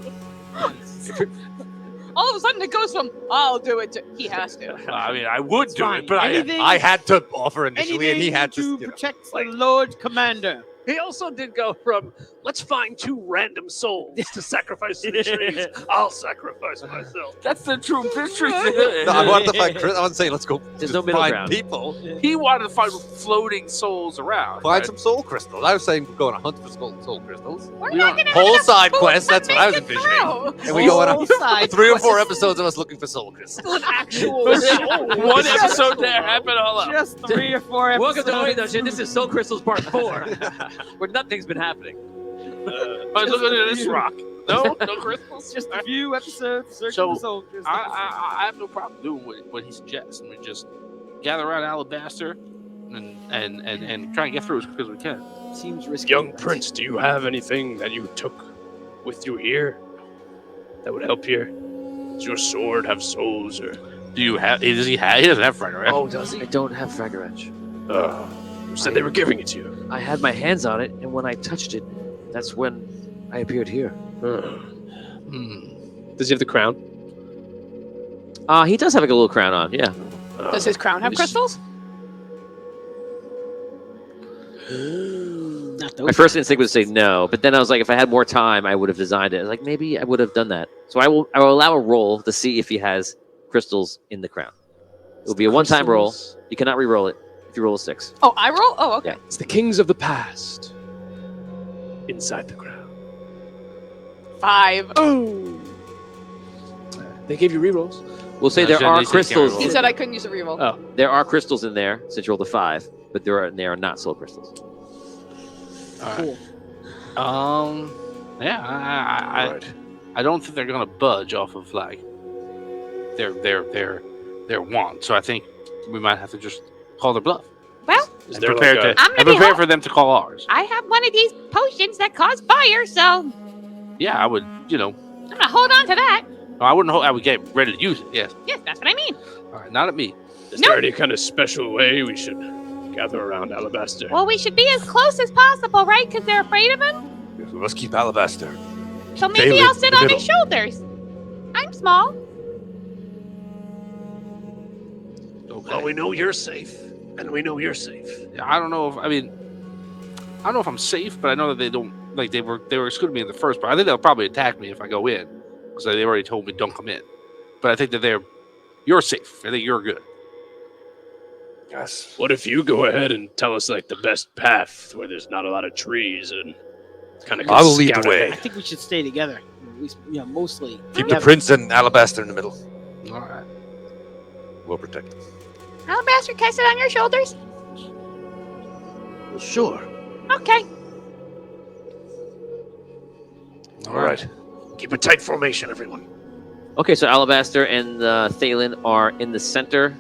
All of a sudden, it goes from "I'll do it" to "he has to." I mean, I would do fine. it, but Anything- I had to offer initially, and he Anything had to to. protect the Lord Commander. He also did go from let's find 2 random souls to sacrifice to the trees. I'll sacrifice myself. that's the true mystery. No, I wanted to find Chris. I wasn't saying let's go There's just no middle find ground. people. He wanted to find floating souls around. Find right? some soul crystals. I was saying we're going to hunt for soul crystals. We're We not don't- gonna Whole have enough side food quest. to That's what I was make it envisioning. through. And we go on Whole side 3 or 4 quest. episodes of us looking for soul crystals. An actual One episode to happen all up. Just 3 or 4 episodes. Welcome to Wait No Shit. This is Soul Crystals Part 4, where nothing's been happening. But look at this rock. No crystals. Just a few episodes searching So, for soul crystals. I have no problem doing what he suggests. I mean, just gather around Alabaster and try and get through as quick as we can. Seems risky. Young Prince, do you have anything that you took with you here that would help here? Does your sword have souls or? Do you have? Does he have? He doesn't have Fragger, right? Oh, does he? I don't have Fragger Edge. You said they were giving it to you. I had my hands on it, and when I touched it, that's when I appeared here. Does he have the crown? He does have like a little crown on, yeah. Does his crown have crystals? Not those. My first instinct was to say no, but then I was like, if I had more time, I would have designed it. Like maybe I would have done that. So I will allow a roll to see if he has crystals in the crown. It will be a one-time roll. You cannot re-roll it if you roll a 6. Oh, I roll. Oh, okay. Yeah. It's the kings of the past. Inside the crown. 5. They gave you rerolls. We'll say No, there she- are they said crystals. can't He said I couldn't use a reroll. Oh, there are crystals in there since you rolled a 5, but there are not soul crystals. All right. Yeah, I don't think they're gonna budge off of like their want. So I think we might have to just call their bluff. Well, Is And there prepare like a, I'm and gonna be prepare for them to call ours. I have one of these potions that cause fire, so Yeah, I would. I'm gonna hold on to that. I wouldn't. I would get ready to use it. Yes. Yes, that's what I mean. All right. Not at me. is there any kind of special way we should gather around Alabaster? Well, we should be as close as possible, right? Because they're afraid of him. We must keep Alabaster. So maybe Daily, I'll sit the on middle. his shoulders. I'm small. Okay. Well, we know you're safe, and we know you're safe. I don't know if I don't know if I'm safe, but I know that they don't like they were excluding me in the first part. I think they'll probably attack me if I go in because they already told me don't come in. But I think that you're safe. I think you're good. Yes. What if you go ahead and tell us like the best path where there's not a lot of trees and kind of I will lead the way. I think we should stay together. At least, mostly. Keep the together. prince and Alabaster in the middle. All right. We'll protect them. Alabaster, can I sit on your shoulders? Well, sure. Okay. All right. Keep a tight formation, everyone. Okay, so Alabaster and Thalen are in the center,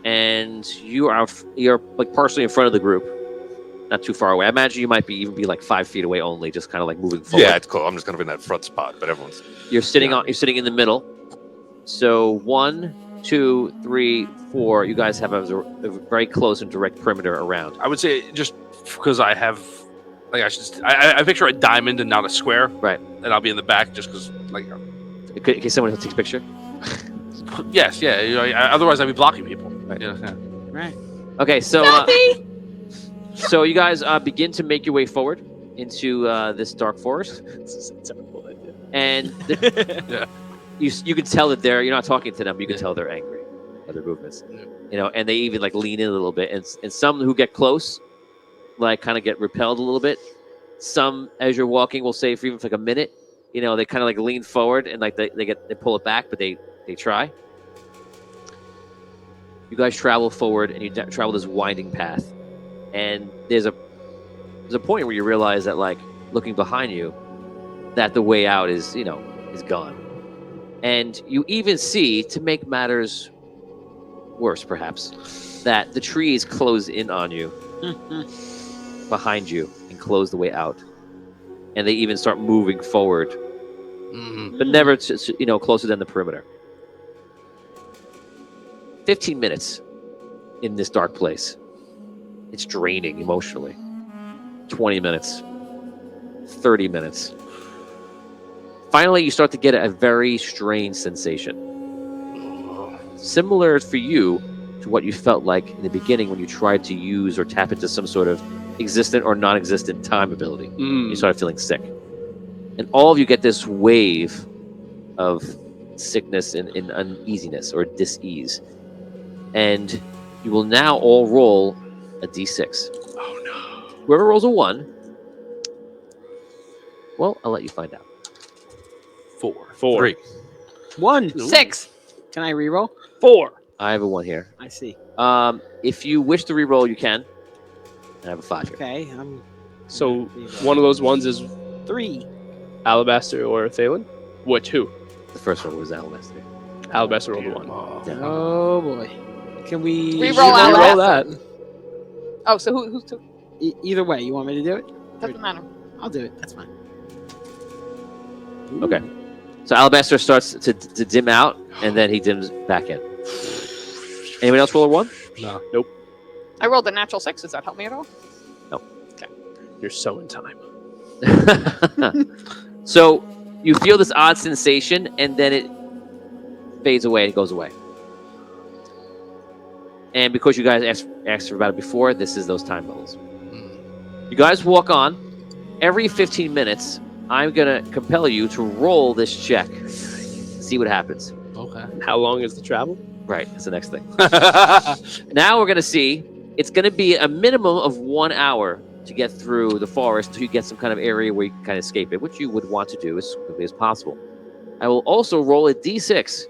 and you're like partially in front of the group, not too far away. I imagine you might even be like 5 feet away only, just kind of like moving forward. Yeah, it's cool. I'm just gonna be in that front spot, but everyone's. You're sitting in the middle. So 1, 2, 3, 4. You guys have a very close and direct perimeter around. I would say just because I have like I picture a diamond and not a square. Right. And I'll be in the back just because like. In case someone takes a picture. Yes. Yeah. Otherwise, I'd be blocking people. Right. Yeah. Right. Okay, so Stealthy. so you guys begin to make your way forward into this dark forest, This is a terrible idea. and Yeah. you can tell that you're not talking to them. You can tell they're angry by their movements. Yeah. And they even like lean in a little bit, and some who get close, like kind of get repelled a little bit. Some, as you're walking, will say for even like a minute, they kind of like lean forward and like they pull it back, but they try. You guys travel forward and you travel this winding path, and there's a point where you realize that like looking behind you, that the way out is gone, and you even see, to make matters worse perhaps, that the trees close in on you behind you and close the way out, and they even start moving forward, Mm-hmm. but never closer than the perimeter. 15 minutes in this dark place. It's draining emotionally. 20 minutes. 30 minutes. Finally, you start to get a very strange sensation. Similar for you to what you felt like in the beginning when you tried to use or tap into some sort of existent or non-existent time ability. You started feeling sick. And all of you get this wave of sickness and uneasiness or dis-ease. And you will now all roll a d6. Oh no. Whoever rolls a 1, well, I'll let you find out. 4. 3. 1. 6. Can I reroll? 4. I have a 1 here. I see. If you wish to re-roll, you can. I have a 5 here. Okay. I'm So one of those ones is 3. Alabaster or Thalen? Which, who? The first one was Alabaster. Alabaster rolled a 1. Oh boy. Can we Reroll Roll Alabaster. that. Oh, so who's two? Either way, you want me to do it? Doesn't matter. I'll do it. That's fine. Okay. So Alabaster starts to dim out, and then he dims back in. Anyone else roll a 1? No. Nope. I rolled a natural 6. Does that help me at all? You're so in time. So you feel this odd sensation, and then it fades away and goes away. And because you guys asked about it before, this is those time bubbles. You guys walk on. Every 15 minutes, I'm going to compel you to roll this check. See what happens. Okay. How long is the travel? Right, that's the next thing. Now we're going to see, it's going to be a minimum of 1 hour to get through the forest until you get some kind of area where you can kind of escape it, which you would want to do as quickly as possible. I will also roll a d6.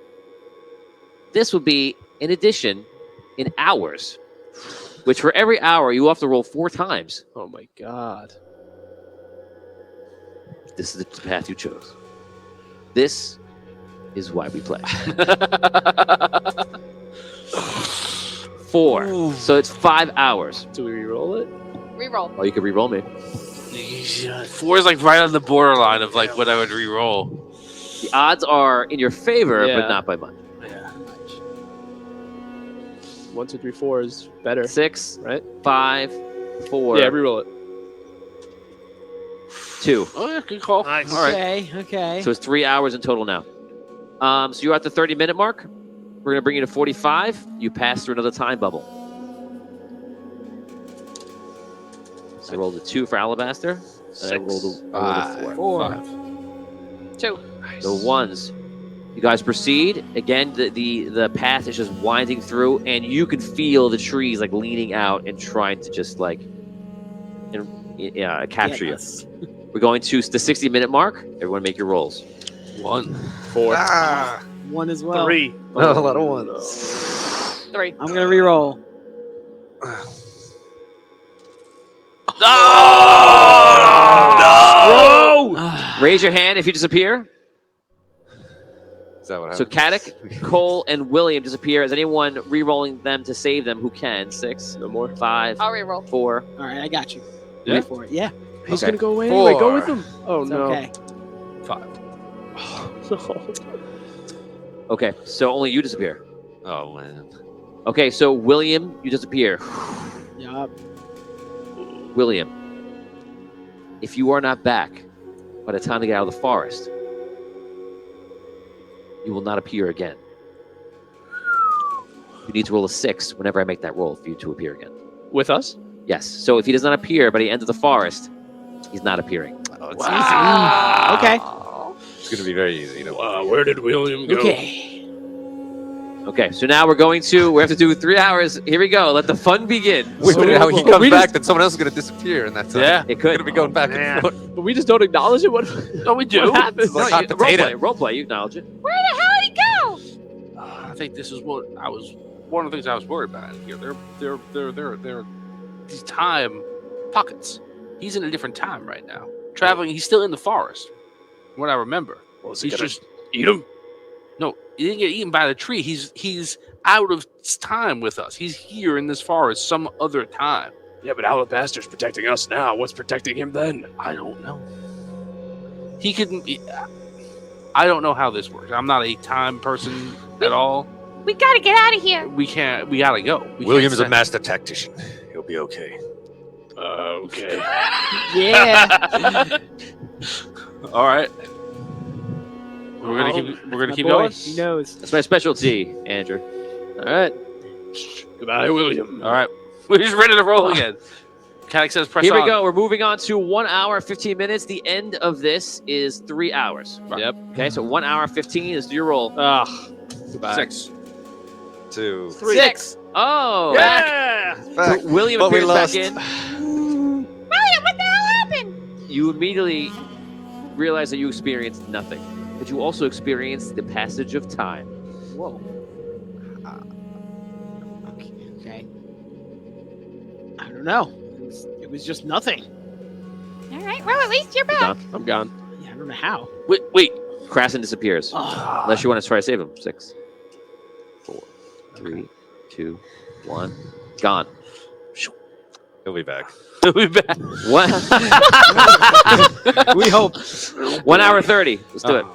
This will be, in addition, in hours, which for every hour you have to roll 4 times. Oh my god. This is the path you chose. This is why we play. 4. So it's 5 hours. Do we re-roll it? Reroll. Oh, you can re-roll me. 4 is like right on the borderline of like what I would re-roll. The odds are in your favor, Yeah. but not by much. 1, 2, 3, 4 is better. 6, Right? 5, 4, Yeah, re-roll it. 2. Oh yeah, good call. Nice. All right. Okay. Okay. So it's 3 hours in total now. So you're at the 30-minute mark. We're going to bring you to 45. You pass through another time bubble. So I rolled a 2 for Alabaster. And I rolled a 4. 2. The 1s. You guys proceed. Again, the path is just winding through, and you can feel the trees like leaning out and trying to just like capture you. Yes. We're going to the 60-minute mark. Everyone make your rolls. 1. 4. 1 as well. 3. Oh, a lot of ones. 3. I'm gonna reroll. Raise your hand if you disappear. Is that what So happened? Caddick, Cole, and William disappear. Is anyone re-rolling them to save them? Who can? 6, No more. 5, I'll reroll. 4. All right, I got you. Yeah? Wait for it. Yeah. He's Okay. gonna go away anyway. Go 4. with him. Oh It's no. okay. 5. No. Okay, so only you disappear. Oh man. Okay, so William, you disappear. Yup. William, if you are not back by the time to get out of the forest, you will not appear again. You need to roll a 6 whenever I make that roll for you to appear again. With us? Yes. So if he does not appear by the end of the forest, he's not appearing. Oh, it's Okay. It's gonna be very easy. You know. Wow, where did William go? Okay. Okay, so now we have to do 3 hours. Here we go. Let the fun begin. Wait, So- how he but comes we back, just- then someone else is gonna disappear, and that's Yeah. It could. gonna be going back man. and forth. But we just don't acknowledge it. What? No, we do. What happens? Like No, hot potato. role play. You acknowledge it. Where the hell did he go? I think this is what I was. One of the things I was worried about here. They're these time pockets. He's in a different time right now. Traveling. He's still in the forest. From what I remember. Was He's he gonna just eat him? no. He didn't get eaten by the tree. He's out of time with us. He's here in this forest some other time. Yeah, but Alabaster's protecting us now. What's protecting him then? I don't know. He couldn't be. I don't know how this works. I'm not a time person at all. We gotta get out of here. We can't. We gotta go. We William's a can't master tactician. He'll be okay. Okay. Yeah. All right. We're gonna keep My boy, going. He knows. That's my specialty, Andrew. All right. Goodbye, William. All right. We're just ready to roll again. Canik says press Here on. we go. We're moving on to 1 hour, 15 minutes. The end of this is 3 hours. Yep. Okay, so 1 hour, 15 is your roll. Goodbye. 6. 2. 6. Oh. Yeah. Back. So William But we appears back lost. in. William, what the hell happened? You immediately realize that you experienced nothing, but you also experienced the passage of time. Whoa. Okay. I don't know. It was just nothing. All right, well, at least you're back. Gone. I'm gone. Yeah, I don't know how. Wait. Krasn disappears. Oh. Unless you want to try to save him. 6, 4, 3, 2, 1. Gone. He'll be back. We'll be back. One. We hope. 1 hour 30. Let's do it.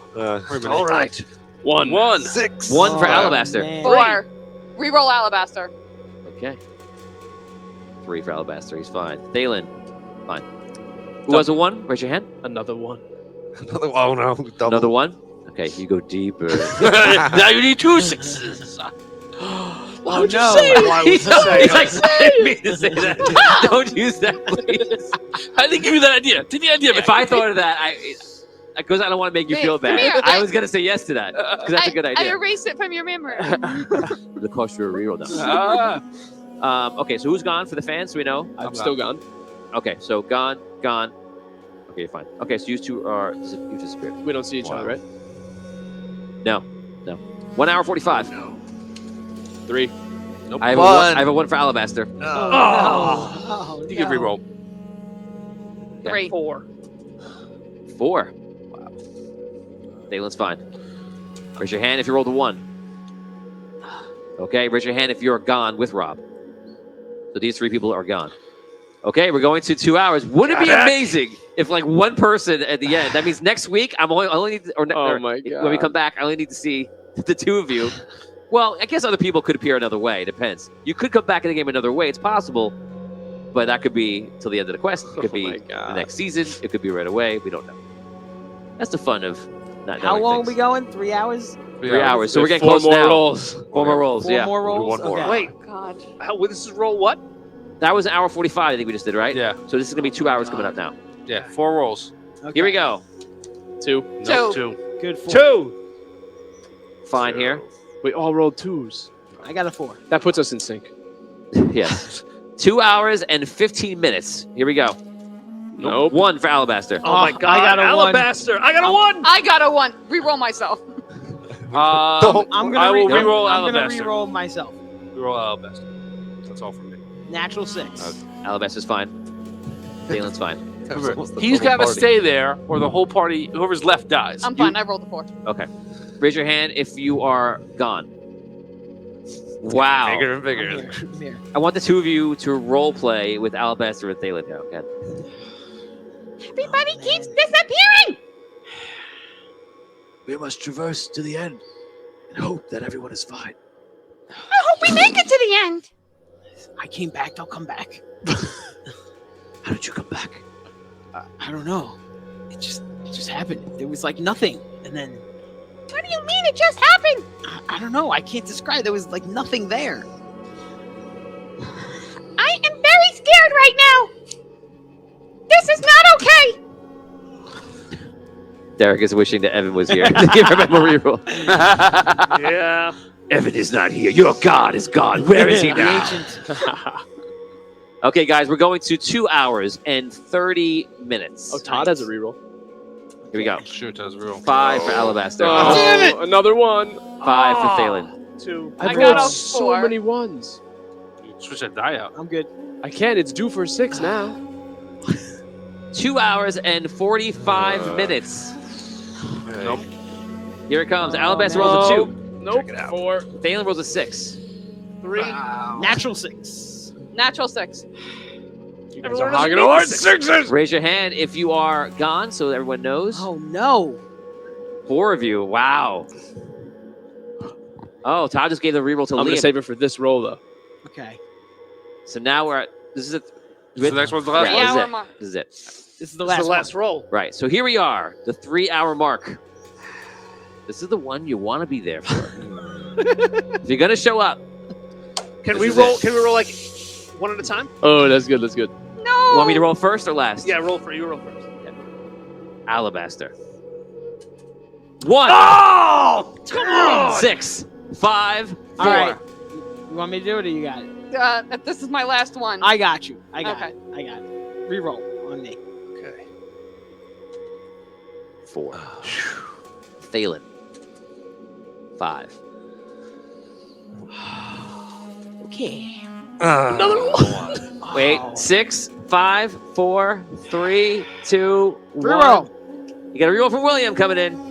All right. 1. 6. 1 for Oh, Alabaster. man. 4. Reroll Alabaster. Okay. 3 for Alabaster. He's fine. Thalen. Fine. Who has a 1? Raise your hand. Another one. Oh no. Double. Another 1. Okay, you go deeper. Now you need 2 6s. Why would you say it? Why would you say He's it? like, save me to say that. Don't use that, please. I didn't give you that idea. Take the idea. If I thought of that, because I don't want to make you Hey, feel come bad, here. I was going to say yes to that. Because that's a good I idea. erased it from your memory. The cost you a reroll now. Okay, so who's gone for the fans? So we know. I'm still gone. Okay, so gone. Okay, you're fine. Okay, so you two are you've disappeared. We don't see each other, right? No. 1 hour 45. 3. Nope. I have One. I have a 1 for Alabaster. Oh, You can reroll. 3. 4. 4. Wow. Dalen's fine. Raise your hand if you rolled a 1. Okay, raise your hand if you're gone with Rob. So these 3 people are gone. Okay, we're going to 2 hours. Wouldn't it be amazing if like one person at the end? That means next week I only need to, or my God. when we come back, I only need to see the 2 of you. Well, I guess other people could appear another way. It depends. You could come back in the game another way. It's possible, but that could be till the end of the quest. It could be my God. the next season. It could be right away. We don't know. That's the fun of not How knowing long things. we going? 3 hours? 3 hours. So we're getting 4 close more now. rolls. 4 more rolls. 4 Yeah. more rolls? one more. Okay. Wait, God. this is roll what? That was an hour 45. I think we just did, right? Yeah. So this is gonna be 2 hours coming up now. Yeah. 4 rolls. Okay. Here we go. 2. No, 2. 2. Good 4. 2. Fine here. We all rolled 2s. I got a 4. That puts us in sync. Yes. 2 hours and 15 minutes. Here we go. Nope. 1 for Alabaster. Oh my God! I got a 1. Alabaster! I got a 1. I got a 1. Reroll myself. I'm gonna I will re- reroll I'm gonna Alabaster. reroll myself. Reroll Alabaster. That's all from me. Natural 6. Alabaster's fine. Dalen's fine. He's got to stay there, or the whole party, whoever's left, dies. I'm fine. I rolled a 4. Okay. Raise your hand if you are gone. Wow. Bigger and I'm bigger. here. I'm here. I want the 2 of you to role play with Alabaster and Thalen now. Okay. Everybody keeps disappearing. We must traverse to the end and hope that everyone is fine. I hope we make it to the end. I came back. They'll come back. How did you come back? I don't know. It just happened. There was like nothing, and then What do you mean it just happened? I don't know. I can't describe. There was like nothing there. I am very scared right now. This is not okay. Derek is wishing that Evan was here to give him a reroll. Yeah. Evan is not here. Your god is gone. Where is he The now? ancient. Okay, guys, we're going to 2 hours and 30 minutes. Oh, Todd has a reroll. Here we go. Sure, it does reroll. 5 for Alabaster. Oh, another 1. 5 for Thalen. 2. I've I got rolled a so 4. many 1s. You switch that die out. I'm good. I can't. It's due for a 6 now. 2 hours and 45 minutes. Nope. Here it comes. Oh, Alabaster no. rolls a 2. Nope. 4. Thalen rolls a 6. 3. Natural 6. Natural 6. You guys are hogging hard. 6s. Raise your hand if you are gone so everyone knows. Oh no. 4 of you. Wow. Oh, Todd just gave the reroll to I'm gonna Liam. save it for this roll though. Okay. So now we're at, this is it. So the next one's the last Yeah, one? this is 3 hour it. mark. This is it. This is the That's last, the last roll. Right. So here we are, the 3-hour mark. This is the one you want to be there for. If you're gonna show up, Can This we is roll? it. Can we roll like one at a time? Oh, that's good. That's good. No. you want me to roll first or last? Yeah, roll for you. Roll first. Alabaster. 1, Oh, come on! 6, 5, 4. All right. You want me to do it or you got it? This is my last one. I got you. I got Okay. it. I got it. Reroll on me. Okay. 4. Phelan. 5. Okay. Another one. Wait, 6, 5, 4, 3, 2, 1. Reroll. You got a reroll from William coming in.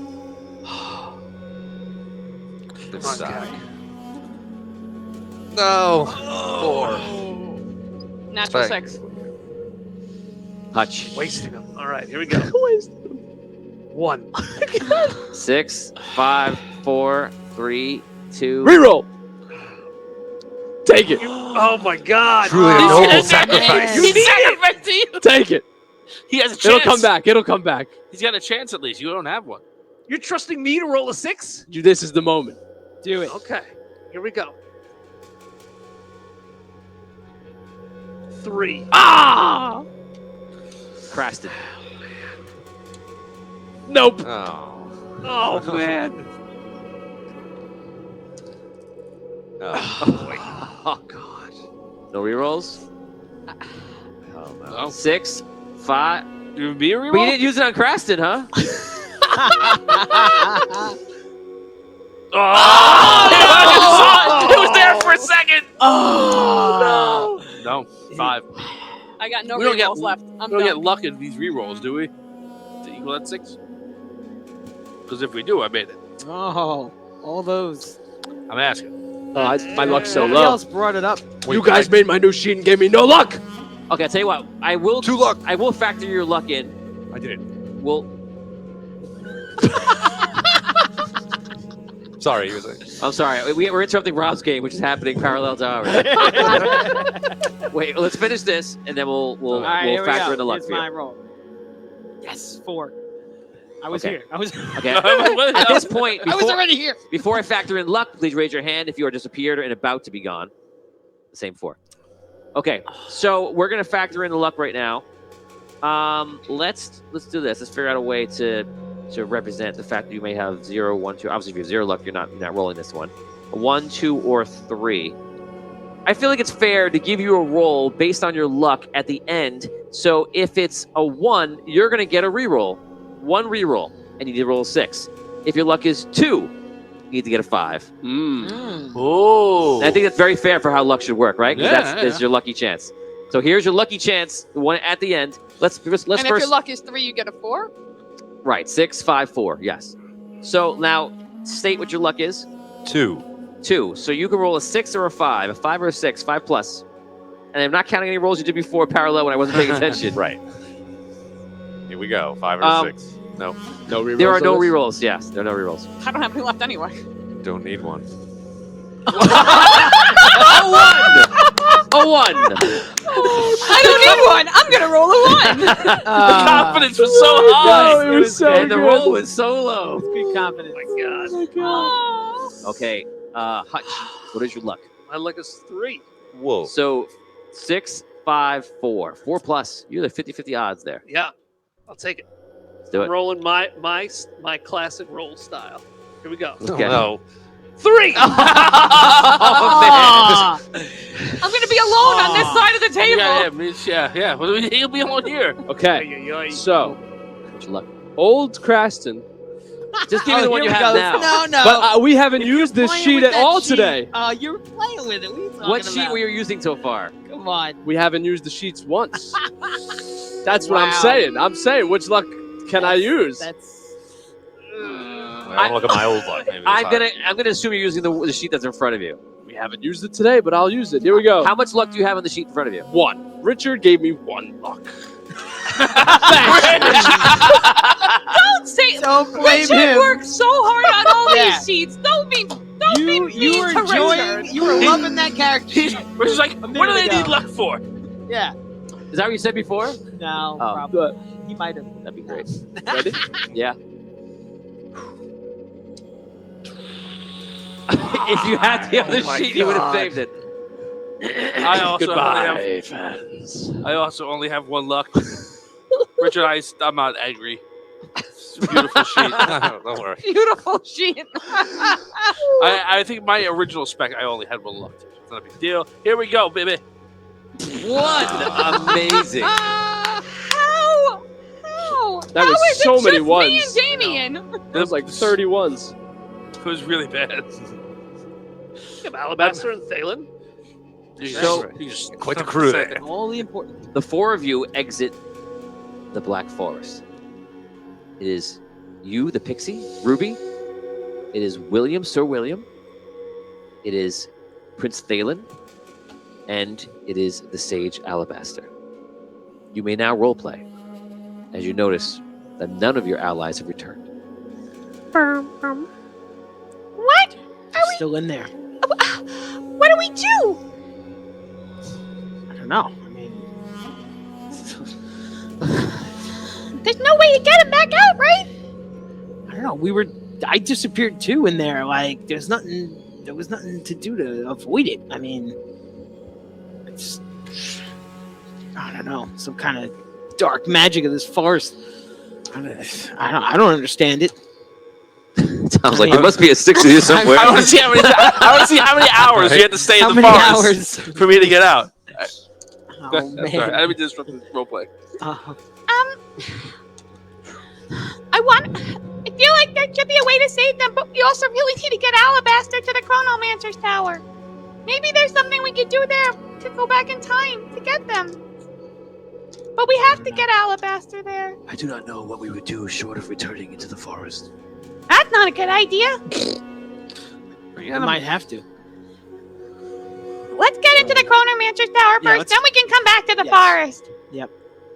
This Come on, sucks. Jack. No. 4. Natural Thanks. 6. Hutch. Wasting them. All right, here we go. 1. 6, 5, 4, 3, 2. Reroll. Take it. Oh my God! Truly a Oh, noble sacrifice. He sacrificed you. Take it. He has a chance. It'll come back. It'll come back. He's got a chance at least. You don't have one. You're trusting me to roll a 6? This is the moment. Do it. Okay, here we go. 3. Ah! Crasted. Nope. Oh. Oh man! Oh, God. No rerolls? Hell no. No. 6, 5. You would be a But you reroll? didn't use it on Craston, huh? Oh! It was there for a second. Oh No, 5. I got no We don't get- rerolls left. I'm We don't done. get luck in these rerolls, do we? To equal that 6? Because if we do, I made it. Oh, all those. I'm asking. Oh, my luck's so Somebody low. else brought it up. You guys made my new sheet and gave me no luck. Okay, I'll tell you what. I will 2 luck. I will factor your luck in. I did it. We'll Sorry, you were saying. I'm sorry. We're interrupting Rob's game, which is happening parallel to ours. Wait, let's finish this, and then we'll All right, here we factor go. in the luck Here's for you. my roll. Yes, 4. I was Okay. here. I was. Okay. At this point, I was before, already here. before I factor in luck, please raise your hand if you are disappeared and about to be gone. The same 4. Okay, so we're gonna factor in the luck right now. Let's do this. Let's figure out a way to represent the fact that you may have 0, 1, 2. Obviously, if you have 0 luck, you're not rolling this one. 1, 2, or 3. I feel like it's fair to give you a roll based on your luck at the end. So if it's a 1, you're gonna get a reroll. 1 reroll, and you need to roll a 6. If your luck is 2, you need to get a 5. Oh. And I think that's very fair for how luck should work, right? 'Cause Yeah, that's your lucky chance. So here's your lucky chance, the one at the end. Let's And if first. your luck is 3, you get a 4. Right, 6, 5, 4. Yes. So now state what your luck is. 2. 2. So you can roll a 6 or a 5, a 5 or a 6, 5 plus. And I'm not counting any rolls you did before parallel when I wasn't paying attention. Right. Here we go. 5 or Um, 6. No, No rerolls. There are on no this? rerolls. Yes, there are no rerolls. I don't have any left anyway. don't need one. A 1! A 1! I don't need one. I'm gonna roll a 1. The confidence was so high. No, it was so And the good. roll was so low. Good confidence. Oh my God! Okay, Hutch, what is your luck? My luck is 3. Whoa. So 6, 5, 4. 4 plus. You're the 50-50 odds there. Yeah, I'll take it. Let's do I'm it. rolling my classic roll style. Here we go. Okay. No. 3. Oh, Ah! I'm gonna be alone on this side of the table. Yeah. Well, he'll be alone here. Okay. So, man. What's your luck? old Craston. Just give me the one you here we have go. now. No. But we haven't used this Playing sheet with at that all sheet. today. You're playing with it. What are you talking What sheet about? were you using so far? Come on. We haven't used the sheets once. That's what I'm Wow. saying. I'm saying, which luck can I use? That's. I don't look at my old luck. Maybe it's I'm higher. gonna assume you're using the sheet that's in front of you. We haven't used it today, but I'll use it. Here we go. How much luck do you have on the sheet in front of you? 1. Richard gave me 1 luck. Don't say. Don't blame Richard him. worked so hard on all Yeah. these sheets. Don't You were enjoying. You were loving that character. Which is like, what do they need luck for? Yeah. Is that what you said before? No, Oh. probably. He might have. That'd be great. Ready? Yeah. If you had the other sheet, you would have saved it. I also Goodbye, fans. I also only have one luck. Richard, I'm not angry. It's a beautiful sheet. Don't worry. Beautiful sheet. I think my original spec, I only had one luck. It's not a big deal. Here we go, baby. What? Amazing. How? That was How is so it many just ones. me and Damien? That was like 30 ones. It was really bad. Alabaster and Thalen. So- Quite the crew there. All the important. The four of you exit the Black Forest. It is you, the Pixie, Ruby. It is William, Sir William. It is Prince Thalen. And it is the Sage Alabaster. You may now roleplay, as you notice that none of your allies have returned. What? Still in there. What do we do? I don't know. I mean, There's no way to get him back out, right? I don't know. I disappeared too in there. Like, there was nothing to do to avoid it. I mean, I don't know. Some kind of dark magic of this forest. I don't understand it. Sounds like there must be a six of you somewhere. I want to see how many hours you had to stay in the forest for me to get out. Oh man. Sorry, I didn't disrupt the roleplay. I feel like there should be a way to save them, but we also really need to get Alabaster to the Chronomancer's Tower. Maybe there's something we could do there to go back in time to get them. But we have to get Alabaster there. I do not know what we would do short of returning into the forest. That's not a good idea. We might have to. Let's get into the Chronomancer's Tower Yeah, first, let's- then we can come back to the Yes. forest.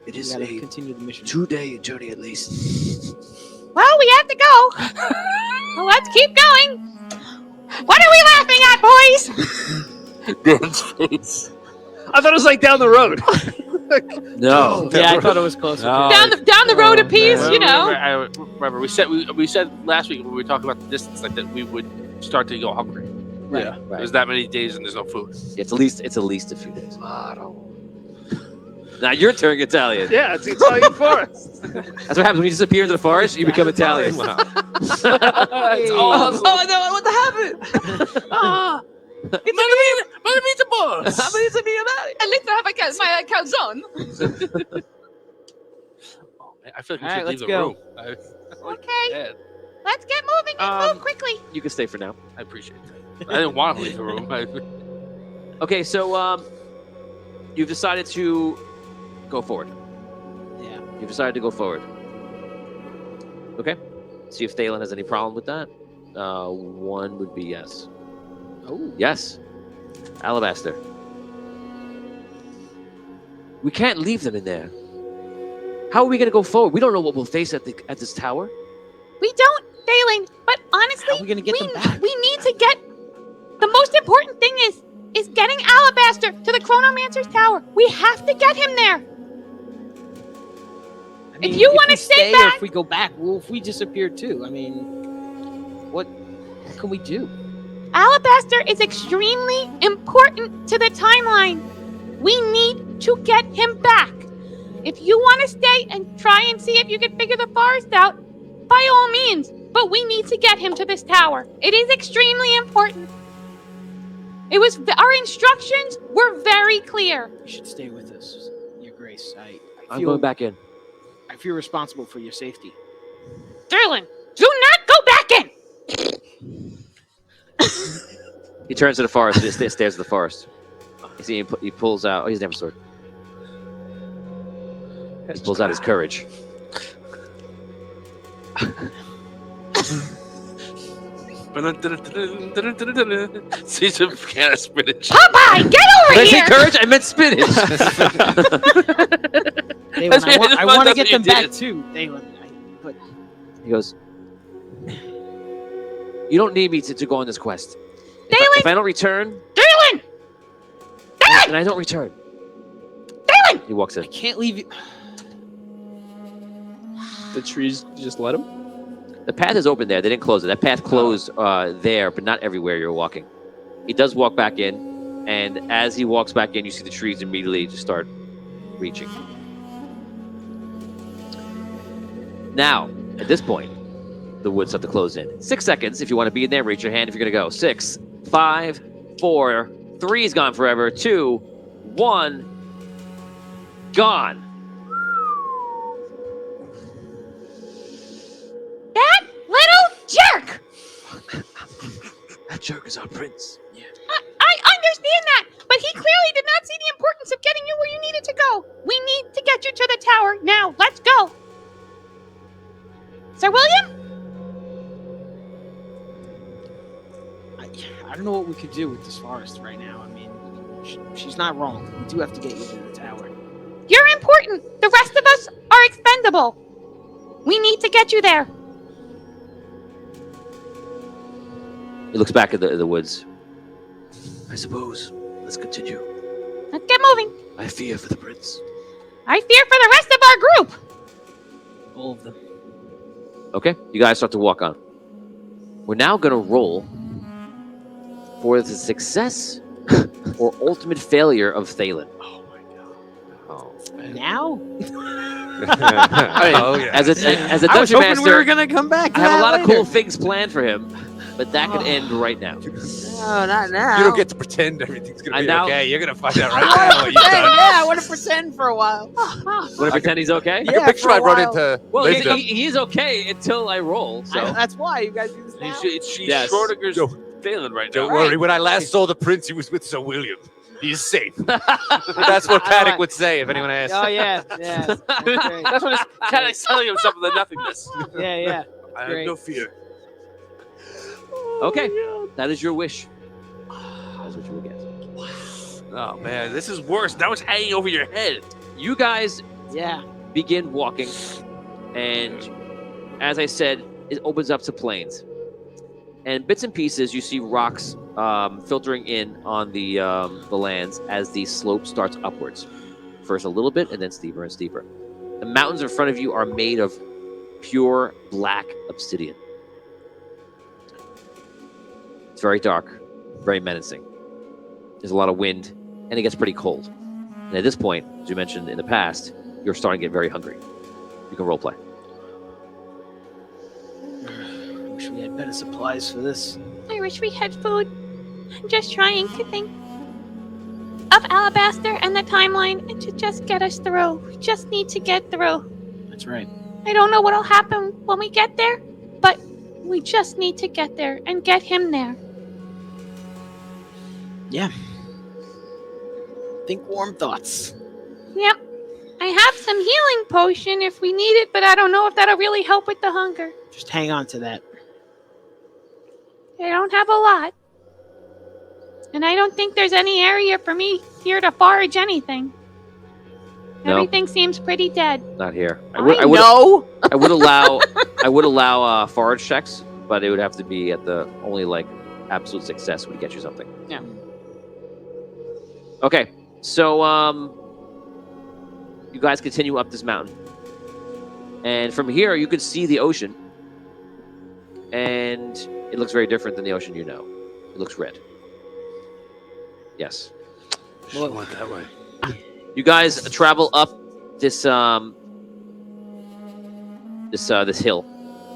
It We is gotta a continue the mission. 2-day journey at least. Well, we have to go. Well, let's keep going. What are we laughing at, boys? Dan's face. I thought it was like down the road. No. Yeah, I thought it was closer. No. Down the road a piece, Well, you know. Remember, we said last week when we were talking about the distance, like that we would start to go hungry. Yeah. There's that many days and there's no food. It's at least a few days. Now your turn, Italian. Yeah, it's Italian forest. That's what happens when you disappear into the forest. You become Italian. That's Oh, awesome. no, what happened? Meatballs. At least I have my calzone. Oh, man, I feel like we All right, should leave let's the go. room. Okay, Yeah, let's get moving and move quickly. You can stay for now. I appreciate that. I didn't want to leave the room. Okay, so you've decided to go forward. Yeah. You've decided to go forward. Okay. See if Thalen has any problem with that. One would be yes. Oh. Yes. Alabaster. We can't leave them in there. How are we going to go forward? We don't know what we'll face at this tower. We don't, Thalen, but honestly, How are we gonna get them back? We need to get. The most important thing is getting Alabaster to the Chronomancer's Tower. We have to get him there. I mean, you wanna we stay or back- if we go back, well, if we disappear too, I mean, what can we do? Alabaster is extremely important to the timeline. We need to get him back. If you want to stay and try and see if you can figure the forest out, by all means. But we need to get him to this tower. It is extremely important. Our instructions were very clear. You should stay with us, Your Grace. I'm going back in. I feel responsible for your safety. Sterling, do not go back in. He turns to the forest. He stares at the forest. You see, he pulls out. Oh, he doesn't have a sword. He pulls out his courage. See some can of spinach. Popeye, get over Did I say here. courage? I meant spinach. Dalen, That's I want what to get you them back did. too, Dalen. But He goes, You don't need me to go on this quest. Dalen! If I don't return, Dalen! then I don't return. Dalen! He walks in. I can't leave you. The trees just let him. The path is open there. They didn't close it. That path closed there, but not everywhere you're walking. He does walk back in, and as he walks back in, you see the trees immediately just start reaching. Now, at this point, the woods start to close in. 6 seconds. If you want to be in there, raise your hand if you're going to go. 6, 5, 4, 3 is gone forever. 2, 1, gone. That little jerk! That jerk is our prince. Yeah. I understand that, but he clearly did not see the importance of getting you where you needed to go. We need to get you to the tower now. Let's go. Sir William? I don't know what we could do with this forest right now. I mean, she's not wrong. We do have to get you to the tower. You're important. The rest of us are expendable. We need to get you there. He looks back at the woods. I suppose. Let's continue. Let's get moving. I fear for the prince. I fear for the rest of our group. All of them. Okay, you guys start to walk on. We're now going to roll for the success or ultimate failure of Thalen. Oh my god. Oh, Now? As a I was dungeon hoping master, we were gonna come back. To I have a that lot of later. cool things planned for him, but that could end right now. No, not now. You don't get to pretend everything's gonna And be now- okay. You're gonna find out I right wanna now what you've pretend, done. yeah, I want to pretend for a while. Want to pretend he's okay? I can Yeah, picture for a I'd run while. into Well, Linda. he is okay until I roll. So That's why you guys do this now. She's Yes. Schrodinger's failing right now. Don't worry, when I last saw the prince, he was with Sir William. He's safe. That's what Paddock would say if anyone asked. Oh yeah, yeah. That's great. That's what it's kind of telling himself of the nothingness. Yeah, yeah. I have Great. no fear. okay, that is your wish. That's what you will get. Oh man, this is worse. Now it's hanging over your head. You guys Yeah. begin walking, and as I said, it opens up to plains. And bits and pieces, you see rocks filtering in on the lands as the slope starts upwards. First a little bit, and then steeper and steeper. The mountains in front of you are made of pure black obsidian. It's very dark, very menacing. There's a lot of wind, and it gets pretty cold. And at this point, as you mentioned in the past, you're starting to get very hungry. You can roleplay. Wish we had better supplies for this. I wish we had food. I'm just trying to think of Alabaster and the timeline and to just get us through. We just need to get through. That's right. I don't know what'll happen when we get there, but we just need to get there and get him there. Yeah. Think warm thoughts. Yep. I have some healing potion if we need it, but I don't know if that'll really help with the hunger. Just hang on to that. I don't have a lot. And I don't think there's any area for me here to forage anything. No. Everything seems pretty dead. Not here. I know. I would allow forage checks, but it would have to be at the only like absolute success would get you something. Yeah. Okay, so you guys continue up this mountain, and from here you can see the ocean, and it looks very different than the ocean you know. It looks red. Yes. Well, Went that way. You guys travel up this this hill,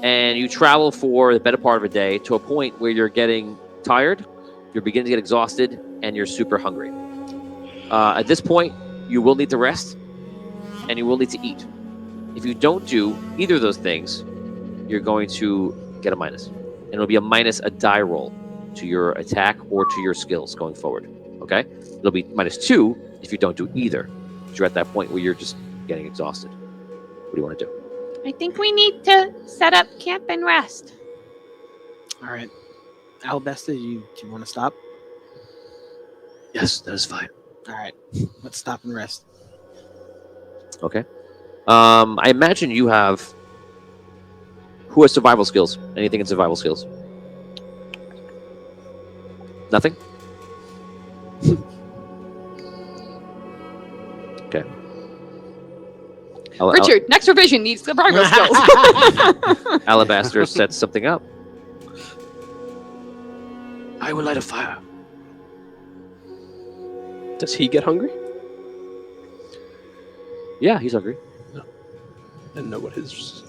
and you travel for the better part of a day to a point where you're getting tired, you're beginning to get exhausted, and you're super hungry. At this point, you will need to rest, and you will need to eat. If you don't do either of those things, you're going to get a minus, and it'll be a minus a die roll to your attack or to your skills going forward. Okay, it'll be -2 if you don't do either. You're at that point where you're just getting exhausted. What do you want to do? I think we need to set up camp and rest. all right. Alabaster, do you want to stop? Yes, that is fine. All right. Let's stop and rest. Okay. I imagine you have. Who has survival skills? Anything in survival skills? Nothing? Okay. Richard, next revision needs the progress skills. Alabaster sets something up. I will light a fire. Does he get hungry? Yeah, he's hungry. I didn't know what his...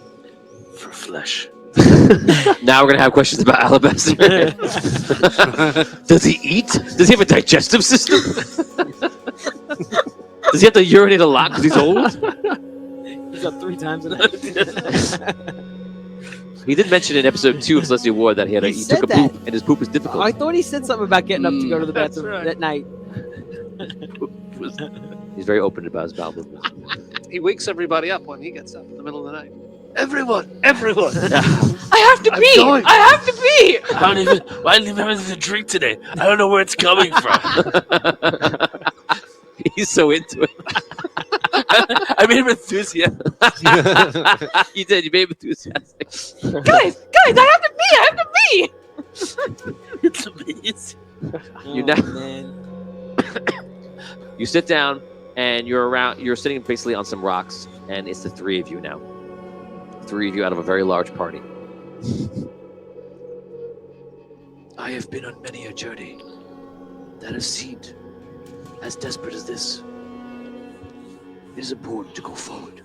For flesh. Now we're gonna have questions about Alabaster. Does he eat? Does he have a digestive system? Does he have to urinate a lot because he's old? He's up 3 times a night. He did mention in episode 2 of Celestial War that he He took a said that. poop, and his poop is difficult. I thought he said something about getting up to go to the That's bathroom right. at night. He's very open about his bowel movements. He wakes everybody up when he gets up in the middle of the night. Everyone! I have to I'm pee. going. I have to pee. I didn't even have anything to drink today. I don't know where it's coming from. He's so into it. I made him enthusiastic. You did. You made him enthusiastic. guys, I have to pee. I have to pee. It's amazing. You know- man. You sit down, and you're sitting basically on some rocks, and it's the 3 of you now. 3 of you out of a very large party. I have been on many a journey that has seemed as desperate as this. It is important to go forward.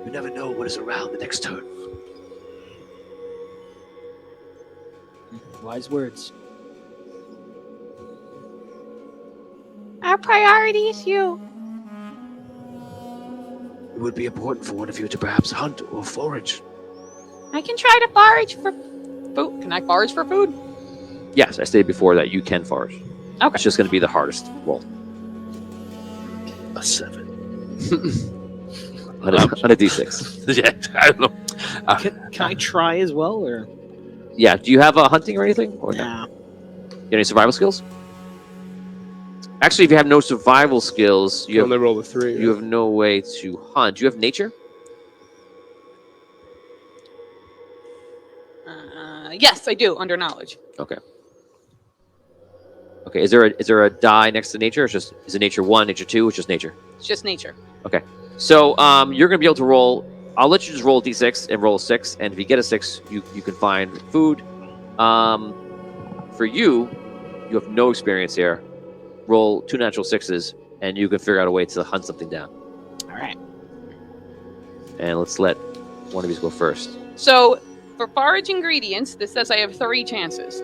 You never know what is around the next turn. Wise words. Our priority is you. It would be important for one of you to perhaps hunt or forage. I can try to forage for. Food. Can I forage for food? Yes, I stated before that you can forage. Okay. It's just going to be the hardest roll. A 7. On a d6. Yeah, I don't know. Can I try as well, or Yeah, do you have hunting or anything? Or no? nah? You have any survival skills? Actually, if you have no survival skills, You you only roll a 3. have no way to hunt. Do you have nature? Yes, I do. Under knowledge. Okay. Okay. Is there a die next to nature? Or is it nature 1, nature 2? It's just nature. It's just nature. So you're gonna be able to roll. I'll let you just roll a d6 and roll a 6, and if you get a 6, you can find food. For you have no experience here. Roll 2 natural 6s, and you can figure out a way to hunt something down. All right. And let's let one of you go first. So for forage ingredients, this says I have 3 chances.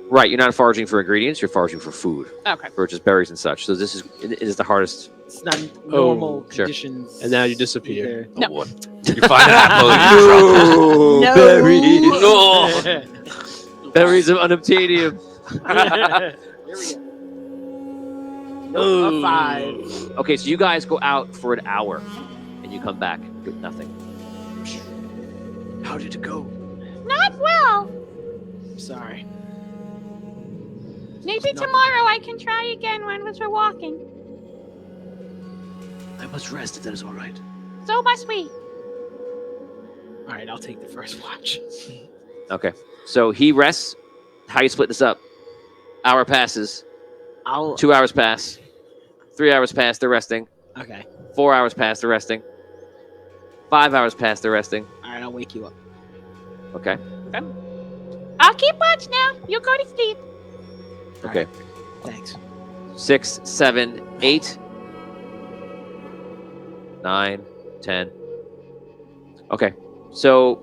Right, you're not foraging for ingredients. You're foraging for food, Okay. for just berries and such. So it is the hardest. It's not normal sure. conditions. And now you disappear. No. What? You find an apple and you drop it. No. Berries of unobtainium. Here we go. A 5. Okay, so you guys go out for an hour, and you come back with nothing. How did it go? Not well. Sorry. Maybe tomorrow I can try again when we're walking. I must rest if that is all right. So must we. All right, I'll take the first watch. Okay, so he rests. How you split this up? Hour passes. 2 hours pass. 3 hours pass. They're resting. Okay. 4 hours pass. They're resting. 5 hours pass. They're resting. All right, I'll wake you up. Okay. I'll keep watch now. You go to sleep. Okay. Thanks. 6, 7, 8, 9, 10. Okay. So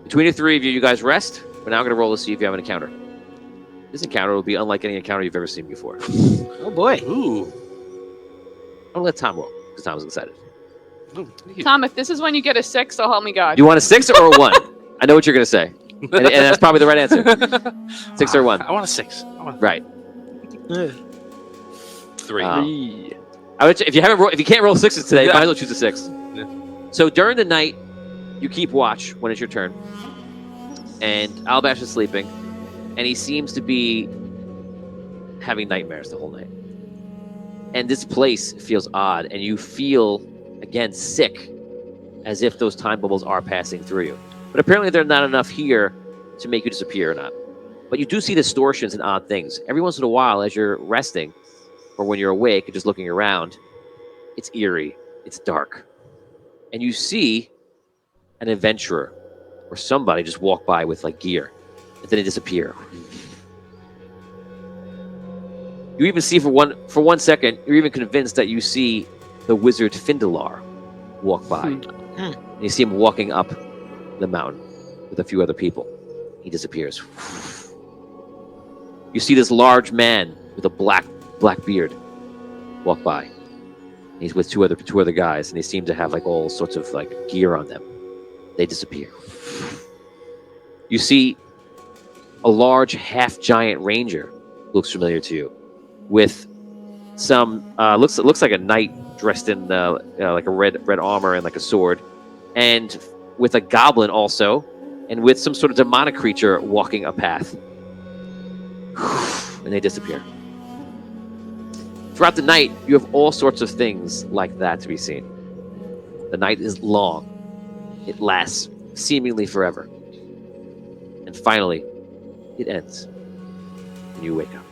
between the 3 of you, you guys rest. We're now going to roll to see if you have an encounter. This encounter will be unlike any encounter you've ever seen before. Oh boy. Ooh. I'll let Tom roll because Tom's excited. Tom, if this is when you get a 6, so help me God. You want a 6 or a 1? I know what you're going to say. And that's probably the right answer. 6 or 1. I want a 6. Right. 3. If you can't roll 6s today, you might as well choose a 6. Yeah. So during the night, you keep watch when it's your turn. And Alabash is sleeping. And he seems to be having nightmares the whole night. And this place feels odd. And you feel, again, sick. As if those time bubbles are passing through you. But apparently they're not enough here to make you disappear or not. But you do see distortions and odd things. Every once in a while, as you're resting, or when you're awake and just looking around, it's eerie, it's dark. And you see an adventurer or somebody just walk by with like gear, and then they disappear. You even see for one second, you're even convinced that you see the wizard Findalar walk by. And you see him walking up the mountain with a few other people. He disappears. You see this large man with a black beard walk by. He's with two other guys, and they seem to have like all sorts of like gear on them. They disappear. You see a large half-giant ranger, looks familiar to you, with some looks like a knight dressed in like a red armor and like a sword, and with a goblin also, and with some sort of demonic creature walking a path. And they disappear. Throughout the night, you have all sorts of things like that to be seen. The night is long. It lasts seemingly forever. And finally, it ends. And you wake up.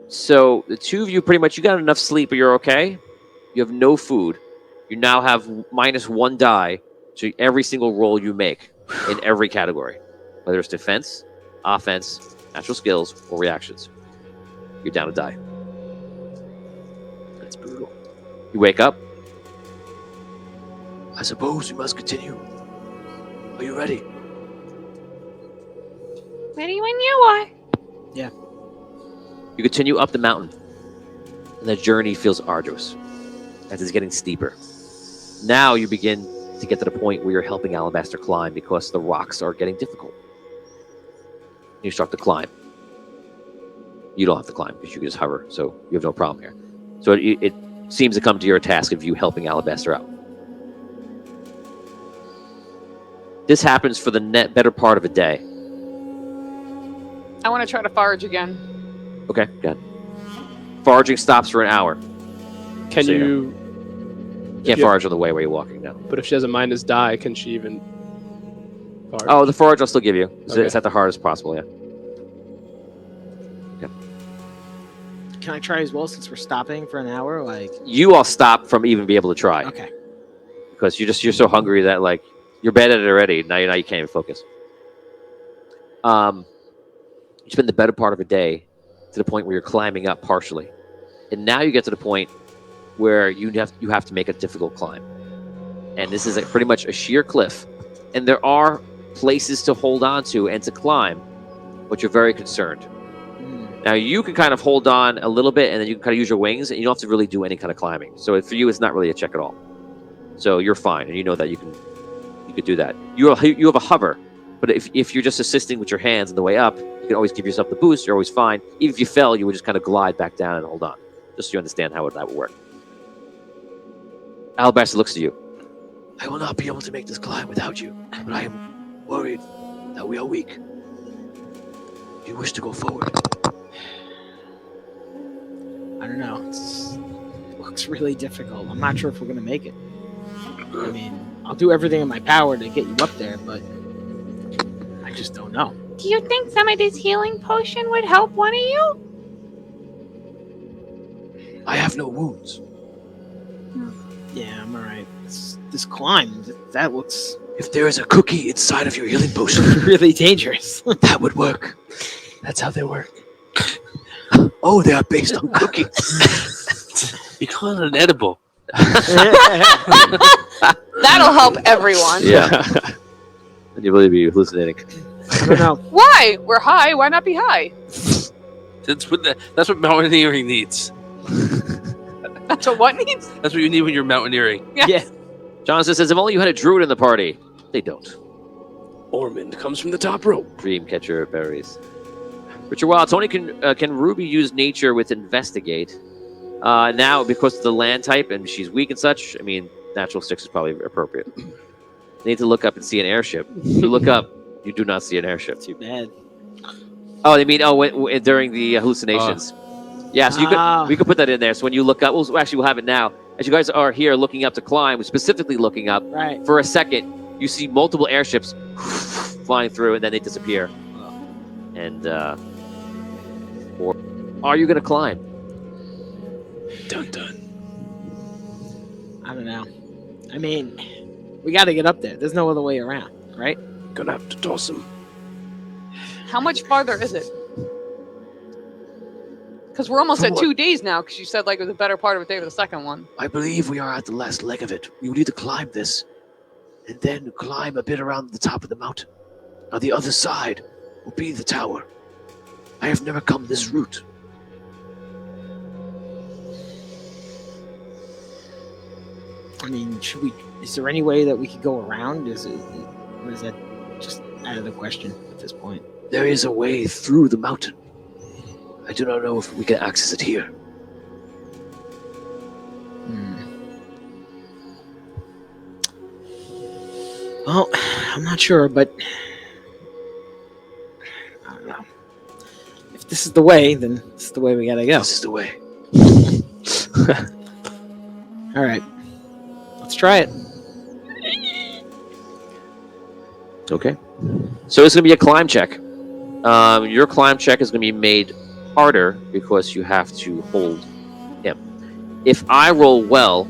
So the two of you pretty much, you got enough sleep, but you're okay. You have no food. You now have -1 die to every single roll you make in every category, whether it's defense, offense, natural skills, or reactions. You're down to die. That's brutal. You wake up. I suppose we must continue. Are you ready? Ready when you are. Yeah. You continue up the mountain, and the journey feels arduous as it's getting steeper. Now you begin to get to the point where you're helping Alabaster climb because the rocks are getting difficult. You start to climb. You don't have to climb because you can just hover, so you have no problem here. So it seems to come to your task of you helping Alabaster out. This happens for the better part of a day. I want to try to forage again. Okay, good. Foraging stops for an hour. Can So, you? Can't forage on the way where you're walking now. But if she has a minus die, can she even? Forage? Oh, the forage I'll still give you. Okay. It's at the hardest possible, yeah. Can I try as well since we're stopping for an hour? Like, You all stop from even be able to try. okay. Because you're so hungry that like you're bad at it already. Now you can't even focus. You spend the better part of a day to the point where you're climbing up partially, and now you get to the point where you have to make a difficult climb, and this is pretty much a sheer cliff, and there are places to hold on to and to climb, but you're very concerned. Now you can kind of hold on a little bit, and then you can kind of use your wings, and you don't have to really do any kind of climbing. So for you, it's not really a check at all. So you're fine, and you know that you could do that. You have a hover, but if you're just assisting with your hands on the way up, you can always give yourself the boost. You're always fine. Even if you fell, you would just kind of glide back down and hold on, just so you understand how that would work. Alabaster looks at you. I will not be able to make this climb without you, but I am worried that we are weak. Do you wish to go forward? I don't know. It looks really difficult. I'm not sure if we're gonna make it. I mean, I'll do everything in my power to get you up there, but I just don't know. Do you think some of this healing potion would help one of you? I have no wounds. Yeah, I'm alright. This climb, that looks If there is a cookie inside of your healing potion, really dangerous. that would work. That's how they work. Oh, they are based on cookies. You call it an edible. That'll help everyone. Yeah. And you really be hallucinating. I don't know. Why? We're high. Why not be high? That's what mountaineering needs. That's what needs. That's what you need when you're mountaineering. Yeah. Jonathan says, if only you had a druid in the party. They don't. Ormond comes from the top rope. Dream catcher berries. Richard Wild, Tony, can Ruby use nature with investigate? Now, because of the land type and she's weak and such, I mean, natural 6 is probably appropriate. Need to look up and see an airship. You look up, you do not see an airship. Too bad. Oh, they mean during the hallucinations. Yeah, so we could put that in there. So when you look up, we'll have it now. As you guys are here looking up to climb, specifically looking up, Right. for a second, You see multiple airships flying through, and then they disappear. And or are you gonna climb? Dun dun. I don't know. I mean, we got to get up there. There's no other way around, right? Gonna have to toss him. How much farther is it? Because we're almost at 2 days now, because you said like it was a better part of a day for the second one. I believe we are at the last leg of it. We will need to climb this, and then climb a bit around the top of the mountain. On the other side will be the tower. I have never come this route. I mean, is there any way that we could go around? Or is that just out of the question at this point? There is a way through the mountain. I do not know if we can access it here. Well, I'm not sure, but I don't know. If this is the way, then this is the way we gotta go. This is the way. All right, let's try it. Okay. So it's gonna be a climb check. Your climb check is gonna be made harder because you have to hold him. If I roll well,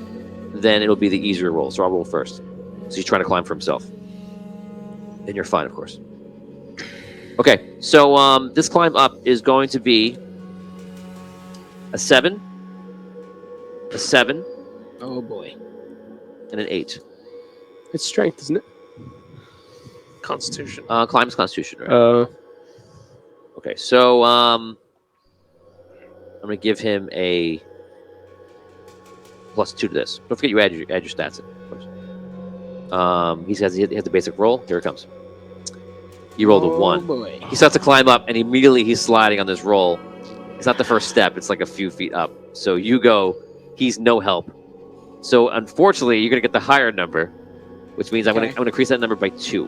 then it'll be the easier roll. So I'll roll first. So he's trying to climb for himself. Then you're fine, of course. Okay, so this climb up is going to be a 7, a 7, Oh boy. and an 8. It's strength, isn't it? Constitution. Climb is Constitution, right? Okay, so I'm gonna give him a +2 to this. Don't forget you add your stats in, of course. He has the basic roll. Here it comes. He rolled a 1. Boy. He starts to climb up, and immediately he's sliding on this roll. It's not the first step; it's like a few feet up. So you go. He's no help. So unfortunately, you're gonna get the higher number, which means I'm gonna increase that number by 2.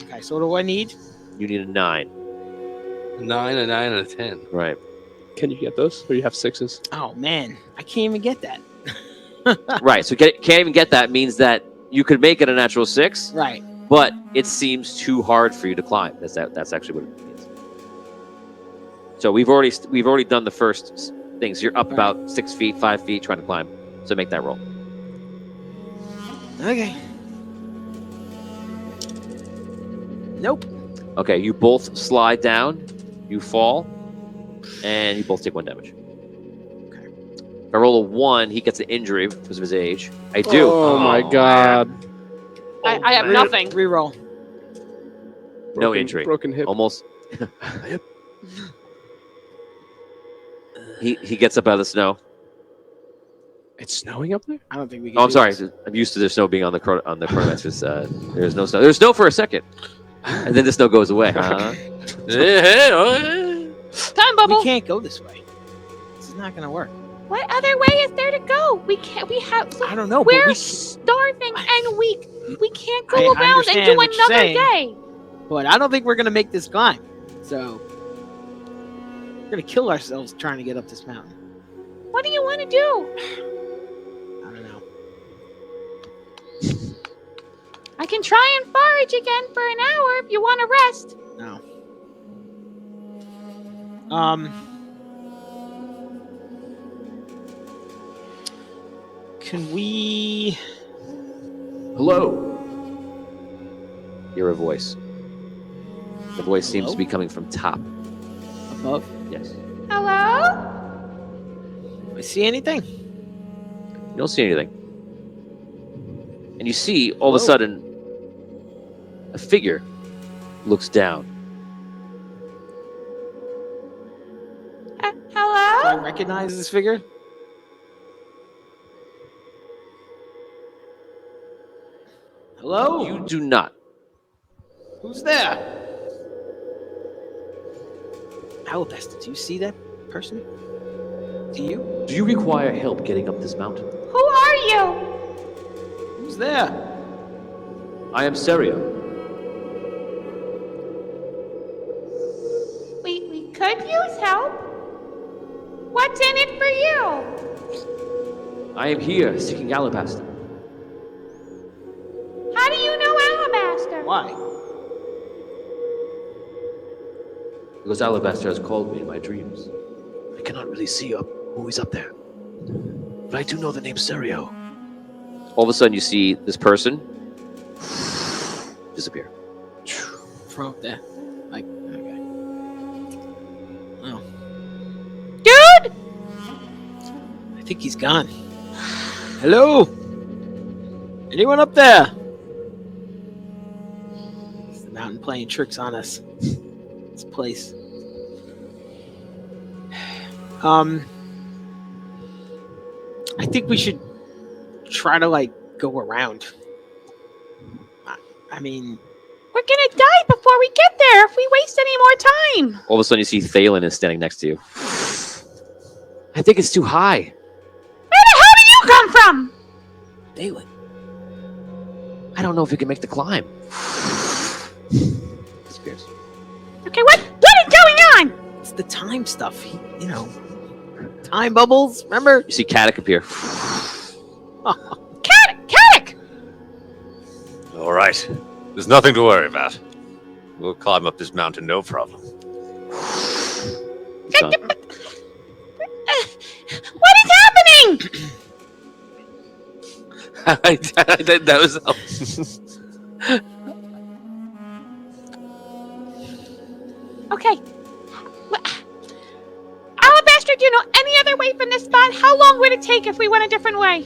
Okay, so what do I need? You need a 9. 9, a 9, and a 10. Right. Can you get those? Or do you have 6s? Oh man, I can't even get that. Right. So can't even get that means that you could make it a natural 6. Right. But it seems too hard for you to climb. That's actually what it means. So we've already done the first things. You're up about 6 feet, 5 feet, trying to climb. So make that roll. Okay. Nope. Okay, you both slide down, you fall, and you both take 1 damage. Okay. If I roll a 1, he gets an injury because of his age. I do. Oh my god. I have nothing. Reroll. No injury. Broken hip. Almost. He gets up out of the snow. It's snowing up there? I don't think we can. Oh, I'm do sorry. this. I'm used to the snow being on the chronometers. There's no snow. There's snow for a second, and then the snow goes away. Time bubble. We can't go this way. This is not gonna work. What other way is there to go? We can't. We have. I don't know. But We're we, starving and weak. We can't go I around and understand do what you're another saying. day. but I don't think we're gonna make this climb. So we're gonna kill ourselves trying to get up this mountain. What do you want to do? I don't know. I can try and forage again for an hour if you want to rest. No. Can we? Hello. Hear a voice. The voice seems to be coming from top. Above? Yes. Hello? Do I see anything? You don't see anything. And you see, all of a sudden, a figure looks down. Do I Hello? recognize this figure? Hello? You do not. Who's there? Alabaster, do you see that person? Do you? Do you require help getting up this mountain? Who are you? Who's there? I am Seria. We could use help. What's in it for you? I am here seeking Alabaster. How do you Alabaster? Why? Because Alabaster has called me in my dreams. I cannot really see who is up there. But I do know the name Serio. All of a sudden, you see this person disappear. From up there. Like, okay. Oh. Dude! I think he's gone. Hello? Anyone up there? It's the mountain playing tricks on us. This place. I think we should try to, like, go around. I mean... We're gonna die before we get there if we waste any more time. All of a sudden, you see Thalen is standing next to you. I think it's too high. Where the hell do you come from? Daylight. I don't know if we can make the climb. Disappears. Okay, what is going on? It's the time stuff. You know. Time bubbles, remember? You see Kadak appear. Kadak! All right. There's nothing to worry about. We'll climb up this mountain, no problem. What is happening? That was. Okay. Alabaster, do you know any other way from this spot? How long would it take if we went a different way?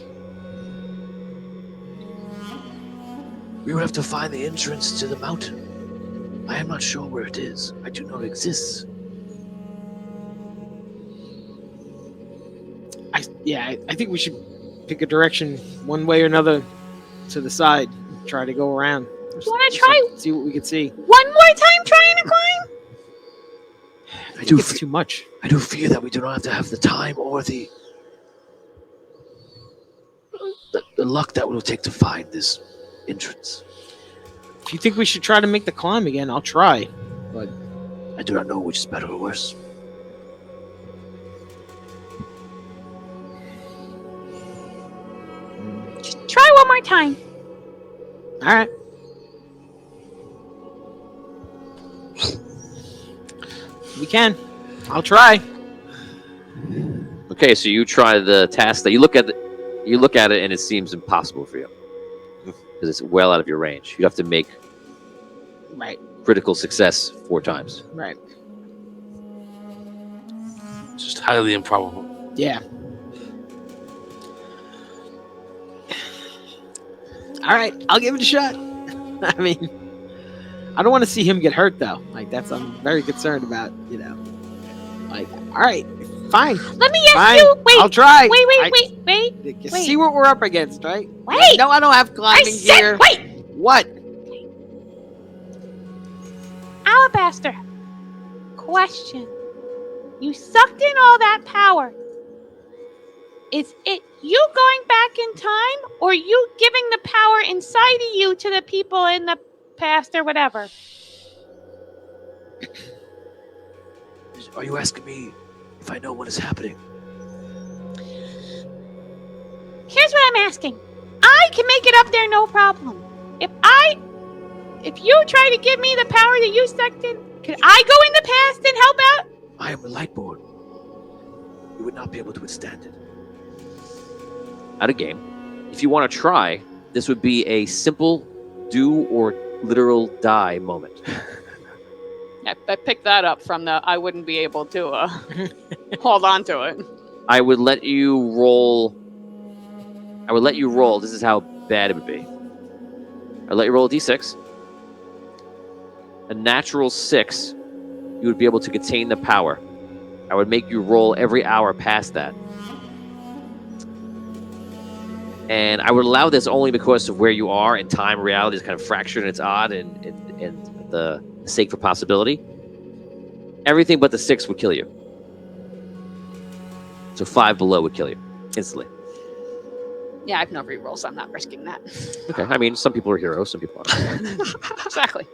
We would have to find the entrance to the mountain. I am not sure where it is. I do know it exists. I think we should pick a direction one way or another to the side. Try to go around. You want to try See what we can see. one more time trying to climb? I think it's too much. I do fear that we do not have to have the time or the luck that it will take to find this entrance. If you think we should try to make the climb again, I'll try. But I do not know which is better or worse. Just try one more time. all right. We can. I'll try. Okay, so you try the task that you look at it, and it seems impossible for you because it's well out of your range. You have to make Right. critical success 4 times. Right. Just highly improbable. Yeah. All right, I'll give it a shot. I mean, I don't want to see him get hurt though. Like I'm very concerned about. Like, all right, fine. Let me ask Fine. you. Wait. I'll try. Wait. You see what we're up against, right? Wait. No, I don't have I climbing said gear. wait. What? Alabaster. Question. You sucked in all that power. Is it you going back in time, or you giving the power inside of you to the people in the past or whatever? Are you asking me if I know what is happening? Here's what I'm asking. I can make it up there, no problem. If you try to give me the power that you sucked in, could I go in the past and help out? I am a lightborn. You would not be able to withstand it. Out of game. If you want to try, this would be a simple do or literal die moment. I picked that up from the I wouldn't be able to hold on to it. I would let you roll. This is how bad it would be. I'd let you roll a d6. A natural 6, you would be able to contain the power. I would make you roll every hour past that. And I would allow this only because of where you are, and time reality is kind of fractured and it's odd, and the sake for possibility. Everything but the 6 would kill you. So 5 below would kill you instantly. Yeah, I have no rerolls. I'm not risking that. Okay, I mean, some people are heroes, some people aren't. Exactly.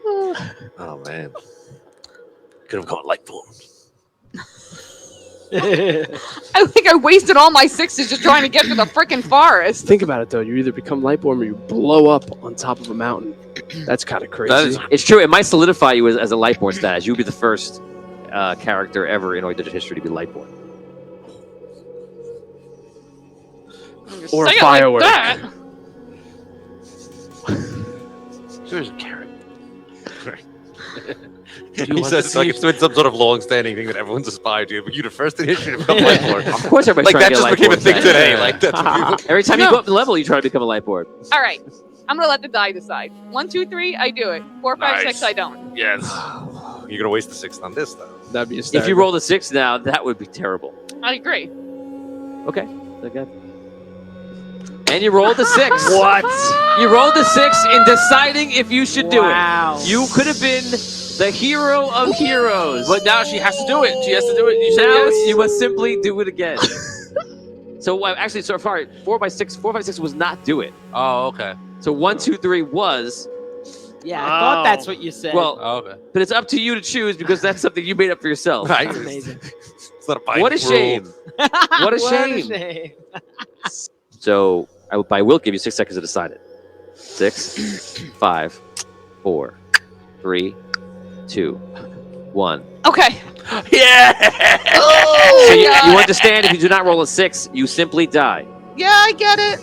Oh man. Could have gone Lightborn. I think I wasted all my 6s just trying to get to the freaking forest. Think about it though. You either become Lightborn or you blow up on top of a mountain. That's kind of crazy. That is- It's true. It might solidify you as a Lightborn status. You would be the first character ever in Digital history to be Lightborn. Or Say it firework. Like that. There's a carrot. He says it's like it's been some sort of long-standing thing that everyone's aspired to. But you the first in history to become Lightborn. Of course, everybody's Like trying that to just get became a Lightborn thing status. today. Like that's what people... Every time you go up in level, you try to become a Lightborn. All right. I'm gonna let the die decide. 1, 2, 3, I do it. 4, 5, 6, Nice. I don't. Yes. You're gonna waste the 6th on this though. That'd be a If you roll the 6 now, that would be terrible. I agree. Okay. Okay. And you rolled the 6. What? You rolled the 6 in deciding if you should do Wow. it. You could have been the hero of heroes. But now she has to do it. She has to do it. You said Now yes. you must simply do it again. So actually, so far, 4 by 6 was not do it. Oh, okay. So 1, 2, 3 was. Yeah, I thought that's what you said. Well, Oh, okay. but it's up to you to choose because that's something you made up for yourself. Right? that's amazing. It's not a binding What a rule. shame. What a shame. So I will give you 6 seconds to decide it. 6, 5, 4, 3, 2, 1. Okay. Yeah. So you understand if you do not roll a 6, you simply die. Yeah, I get it.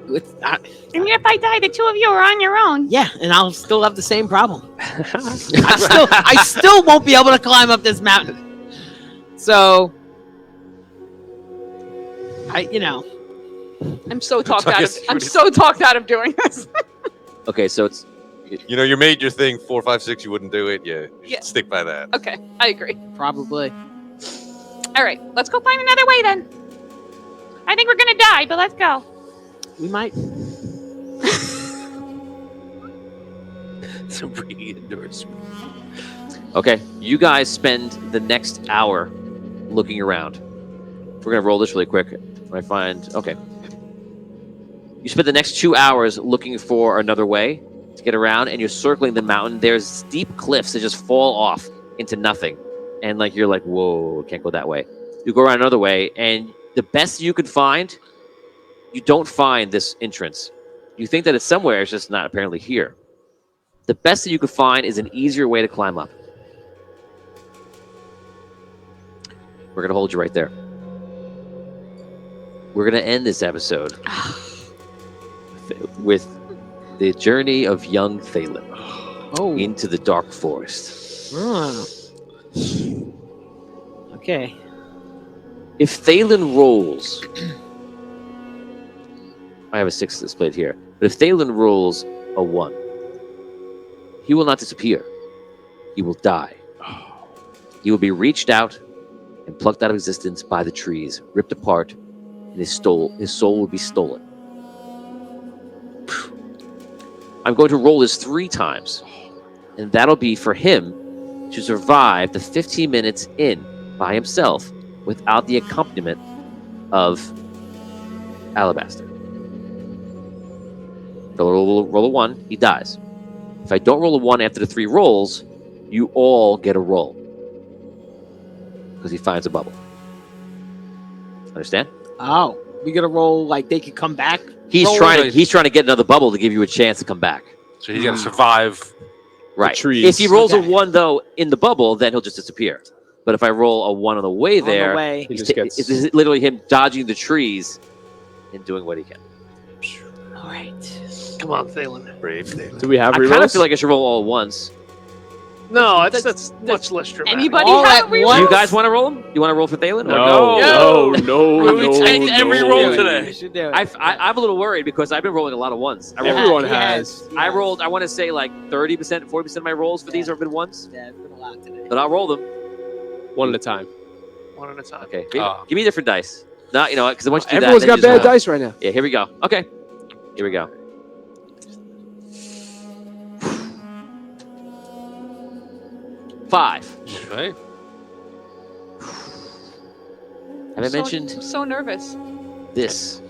And if I die, the two of you are on your own. Yeah, and I'll still have the same problem. I still won't be able to climb up this mountain. So, I'm so talked out of doing this. Okay, so it's You know, you made your thing 4, 5, 6. You wouldn't do it. You Yeah. should stick by that. Okay, I agree. probably. All right, let's go find another way then. I think we're gonna die, but let's go. We might. So bringing endorsement. okay. You guys spend the next hour looking around. We're gonna roll this really quick. When I find okay. You spend the next 2 hours looking for another way to get around, and you're circling the mountain. There's steep cliffs that just fall off into nothing, and you're like, whoa, can't go that way. You go around another way, and the best you could find, you don't find this entrance. You think that it's somewhere, it's just not apparently here. The best that you could find is an easier way to climb up. We're going to hold you right there. We're going to end this episode with the journey of young Thalen into the dark forest. Oh. Okay. If Thalen rolls, I have a 6 displayed here, but if Thalen rolls a 1, he will not disappear. He will die. He will be reached out and plucked out of existence by the trees, ripped apart, and his soul will be stolen. I'm going to roll this 3 times, and that'll be for him to survive the 15 minutes in by himself without the accompaniment of Alabaster. Roll a 1, he dies. If I don't roll a 1 after the 3 rolls, you all get a roll. Because he finds a bubble. Understand? Oh, we gotta roll like they could come back. He's Roll trying to get another bubble to give you a chance to come back. So he's got to survive. Right. trees. If he rolls Okay. a 1 though in the bubble, then he'll just disappear. But if I roll a 1 on the way On the there, way. He he's just gets- it's literally him dodging the trees and doing what he can. All right. Come on, Thalen. Brave Thalen. Do we have I rerolls? kind of feel like I should roll all at once. No, that's much less dramatic. Anybody All have at a reroll? once? Do you guys want to roll them? You want to roll for Thalen? No, We take every roll today. We should do it. I'm a little worried because I've been rolling a lot of 1s. Everyone He has. I rolled, I want to say 30%, 40% of my rolls for these have been 1s, Yeah, it's been a lot today. but I'll roll them. One at a time. One at a time. Okay, give me different dice. No, because once you do Everyone's that, got bad dice right now. Yeah, here we go. Okay, here we go. Five. Right? Have I mentioned I'm so nervous. this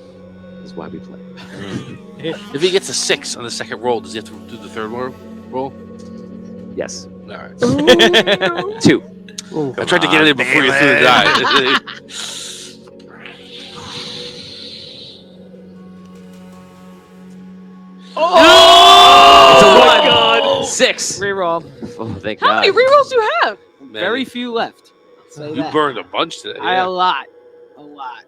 is why we play? If he gets a 6 on the second roll, does he have to do the third roll? Yes. All right. 2. I tried to get in before you threw the die. It's a Oh my one. god! 6. Reroll. Oh, thank How God. many rerolls do you have? Very few left. I'll say You that. burned a bunch today. A Yeah. lot. A lot.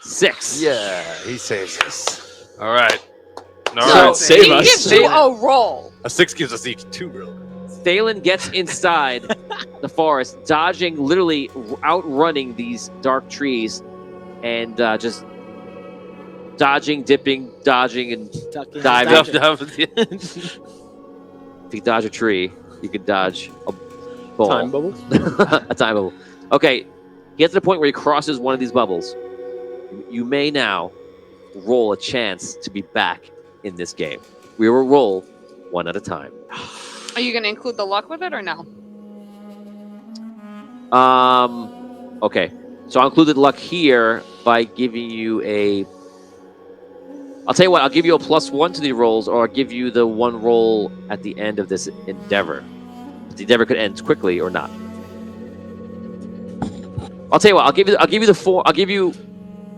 6. Yeah, he saves us. All right. All So- right. Save he us. gives you a roll. A 6 gives us each 2 real. Thalen gets inside the forest, dodging, literally outrunning these dark trees, and just dodging, dipping, dodging, and Ducking, Diving. dodging. if you dodge a tree, you could dodge a ball. Time bubble. A time bubble. Okay, he gets to the point where he crosses one of these bubbles. You may now roll a chance to be back in this game. We will roll one at a time. Are you going to include the luck with it or no? Okay. So I'll include the luck here by giving you a. I'll tell you what. I'll give you a +1 to the rolls, or I'll give you the one roll at the end of this endeavor. The endeavor could end quickly or not. I'll tell you what. I'll give you the 4. I'll give you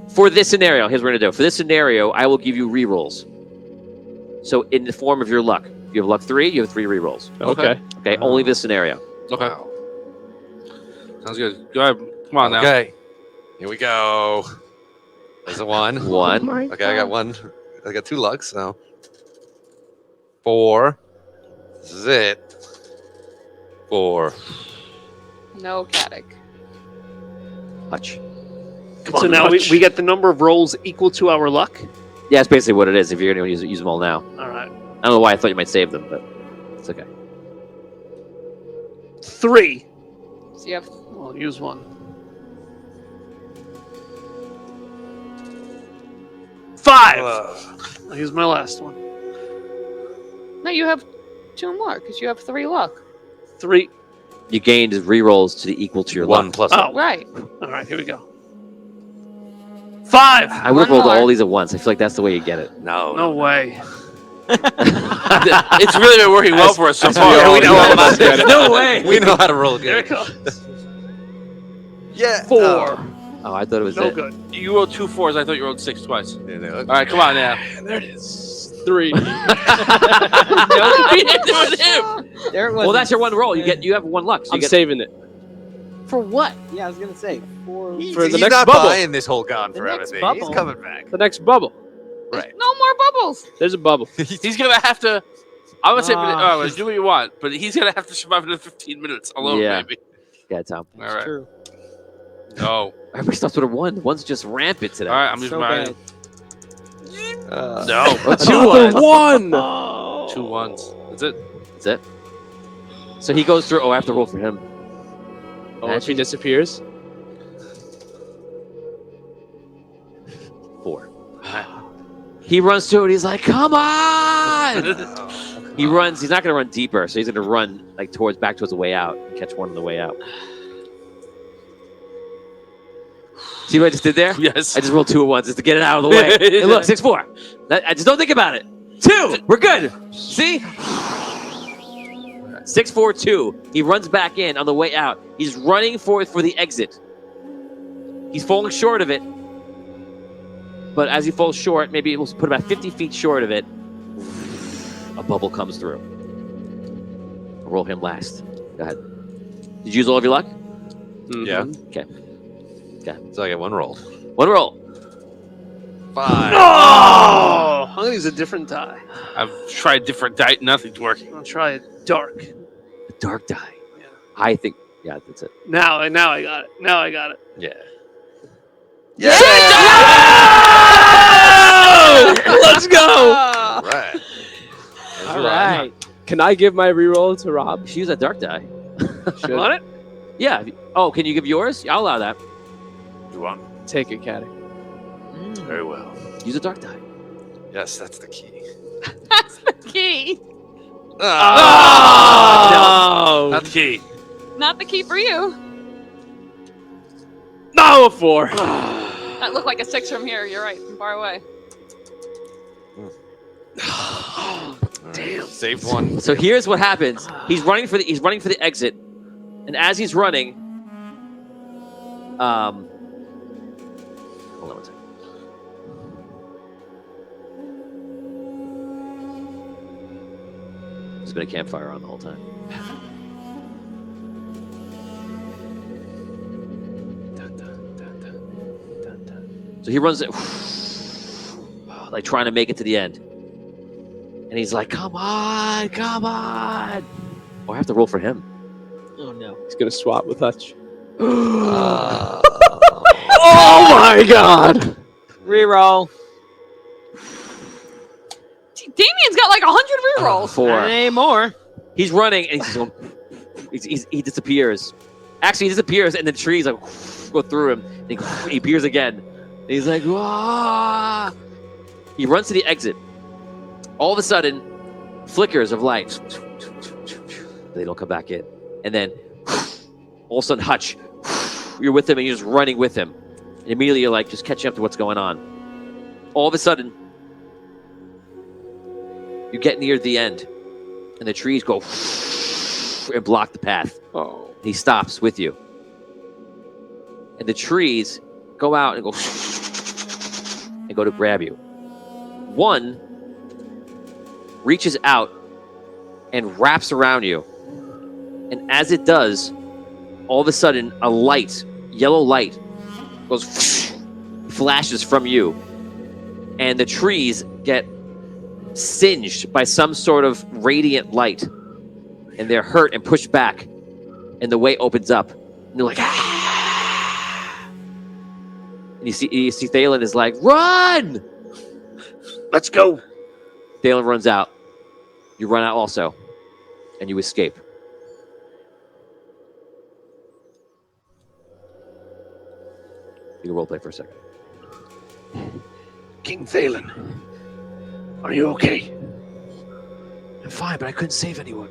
for this scenario. Here's what we're gonna do. For this scenario, I will give you rerolls. So in the form of your luck. If you have luck 3, you have 3 rerolls. Okay. Okay. Only this scenario. Okay. Sounds good. Go ahead. Come on now. Okay. Here we go. There's a 1. 1. Okay, I got 1. I got 2 lucks now. 4. This is it. 4. No Caddick. Hutch. So now we get the number of rolls equal to our luck. Yeah, that's basically what it is. If you're gonna use them all now. All right. I don't know why I thought you might save them, but it's okay. 3. So you have I'll use 1. 5. I'll use my last one. no. You have 2 more because you have 3 luck. 3. You gained rerolls to the equal to your 1 luck. plus Oh, Right. all right. Here we go. 5. I would have One rolled more. all these at once. I feel like that's the way you get it. No way. It's really been working well for us so That's far. what We know all about it. No way. We know how to roll There it good. goes. Yeah. 4. Oh, I thought it was No it. good. You rolled 2 4s. I thought you rolled 6 twice. Yeah, no. All right, come on now. There it is. 3. No, we didn't do it him. There it was. Well, that's your one roll. You have 1 luck. So I'm you get, saving it. For what? Yeah, I was gonna say for. He's, For the he's next not bubble. buying this whole gone The forever next thing. bubble. He's coming back. The next bubble. Right. No more bubbles. There's a bubble. He's going to have to. I'm going to say, Ah. do what you want, but he's going to have to survive another 15 minutes alone, Yeah. maybe. yeah, Tom. All right. True. No. Everybody stops with a 1. 1's just rampant today. All right, I'm using So mine. bad. No. Oh, 2 Another 1s. 1. Oh. 2 1s. That's it. That's it. So he goes through. Oh, I have to roll for him. Oh, if he disappears. 4. He runs through it. He's like, "Come on!" He runs. He's not going to run deeper, so he's going to run like back towards the way out and catch one on the way out. See what I just did there? Yes. I just rolled 2 at once just to get it out of the way. Hey, look, 6-4. I just don't think about it. 2. We're good. See? 6-4-2. He runs back in on the way out. He's running for the exit. He's falling short of it. But as he falls short, maybe we'll put about 50 feet short of it. A bubble comes through. I'll roll him last. Go ahead. Did you use all of your luck? Yeah. Okay. So I get 1 roll. 1 roll. 5. Oh! I'm gonna use a different die. I've tried different diet. Nothing's working. I'll try a dark. A dark die. Yeah. I think. Yeah, that's it. Now I got it. Now I got it. Yeah. Let's go. Right. All right. Can I give my reroll to Rob? She used a dark die. Should Want it? Yeah. Oh, can you give yours? I'll allow that. You want? take it, Caddy. Very well. Use a dark die. Yes, that's the key. That's the key. Oh! Not the key. Not the key for you. No, a 4. That looked like a 6 from here. You're right. From far away. Damn. Saved 1. So here's what happens. He's running for the exit. And as he's running, hold on one second. There's been a campfire on the whole time. So he runs it, like trying to make it to the end. And he's like, come on, come on. Oh, I have to roll for him. Oh no. He's gonna swap with Hutch. Oh my god! Reroll. Damien's got like 100 rerolls. 4. Not anymore. He's running and he disappears. Actually, he disappears and the trees like go through him. And he appears again. And he's like, wah! He runs to the exit. All of a sudden, flickers of light. They don't come back in. And then, all of a sudden, Hutch, you're with him and you're just running with him. And immediately you're like, just catching up to what's going on. All of a sudden, you get near the end. And the trees go and block the path. Oh. He stops with you. And the trees go out and go to grab you. One reaches out and wraps around you. And as it does, all of a sudden, a light, yellow light, goes flashes from you. And the trees get singed by some sort of radiant light. And they're hurt and pushed back. And the way opens up. And they're like, ah! And you see Thalen is like, run! Let's go. Thalen runs out. You run out also. And you escape. You can roleplay for a second. King Thalen, are you okay? I'm fine, but I couldn't save anyone.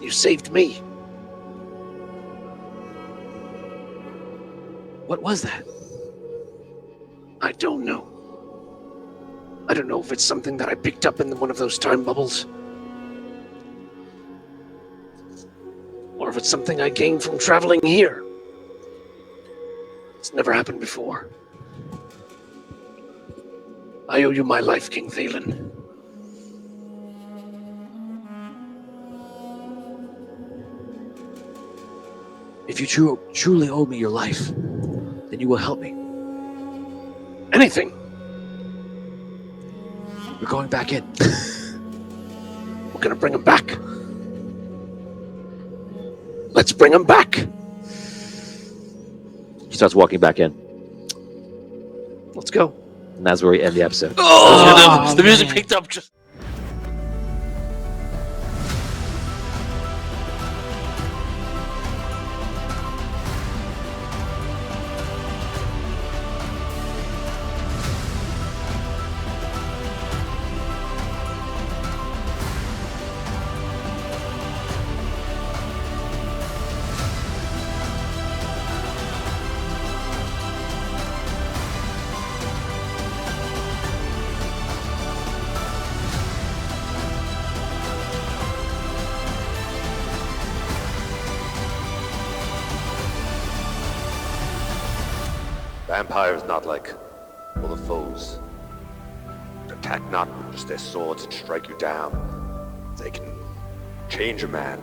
You saved me. What was that? I don't know. I don't know if it's something that I picked up in one of those time bubbles. Or if it's something I gained from traveling here. It's never happened before. I owe you my life, King Thalen. If you truly owe me your life, then you will help me. Anything. We're going back in. We're gonna bring him back. Let's bring him back. He starts walking back in. Let's go. And that's where we end the episode. Oh, the music picked up just. Vampires not like other foes. Attack not with just their swords and strike you down. They can change a man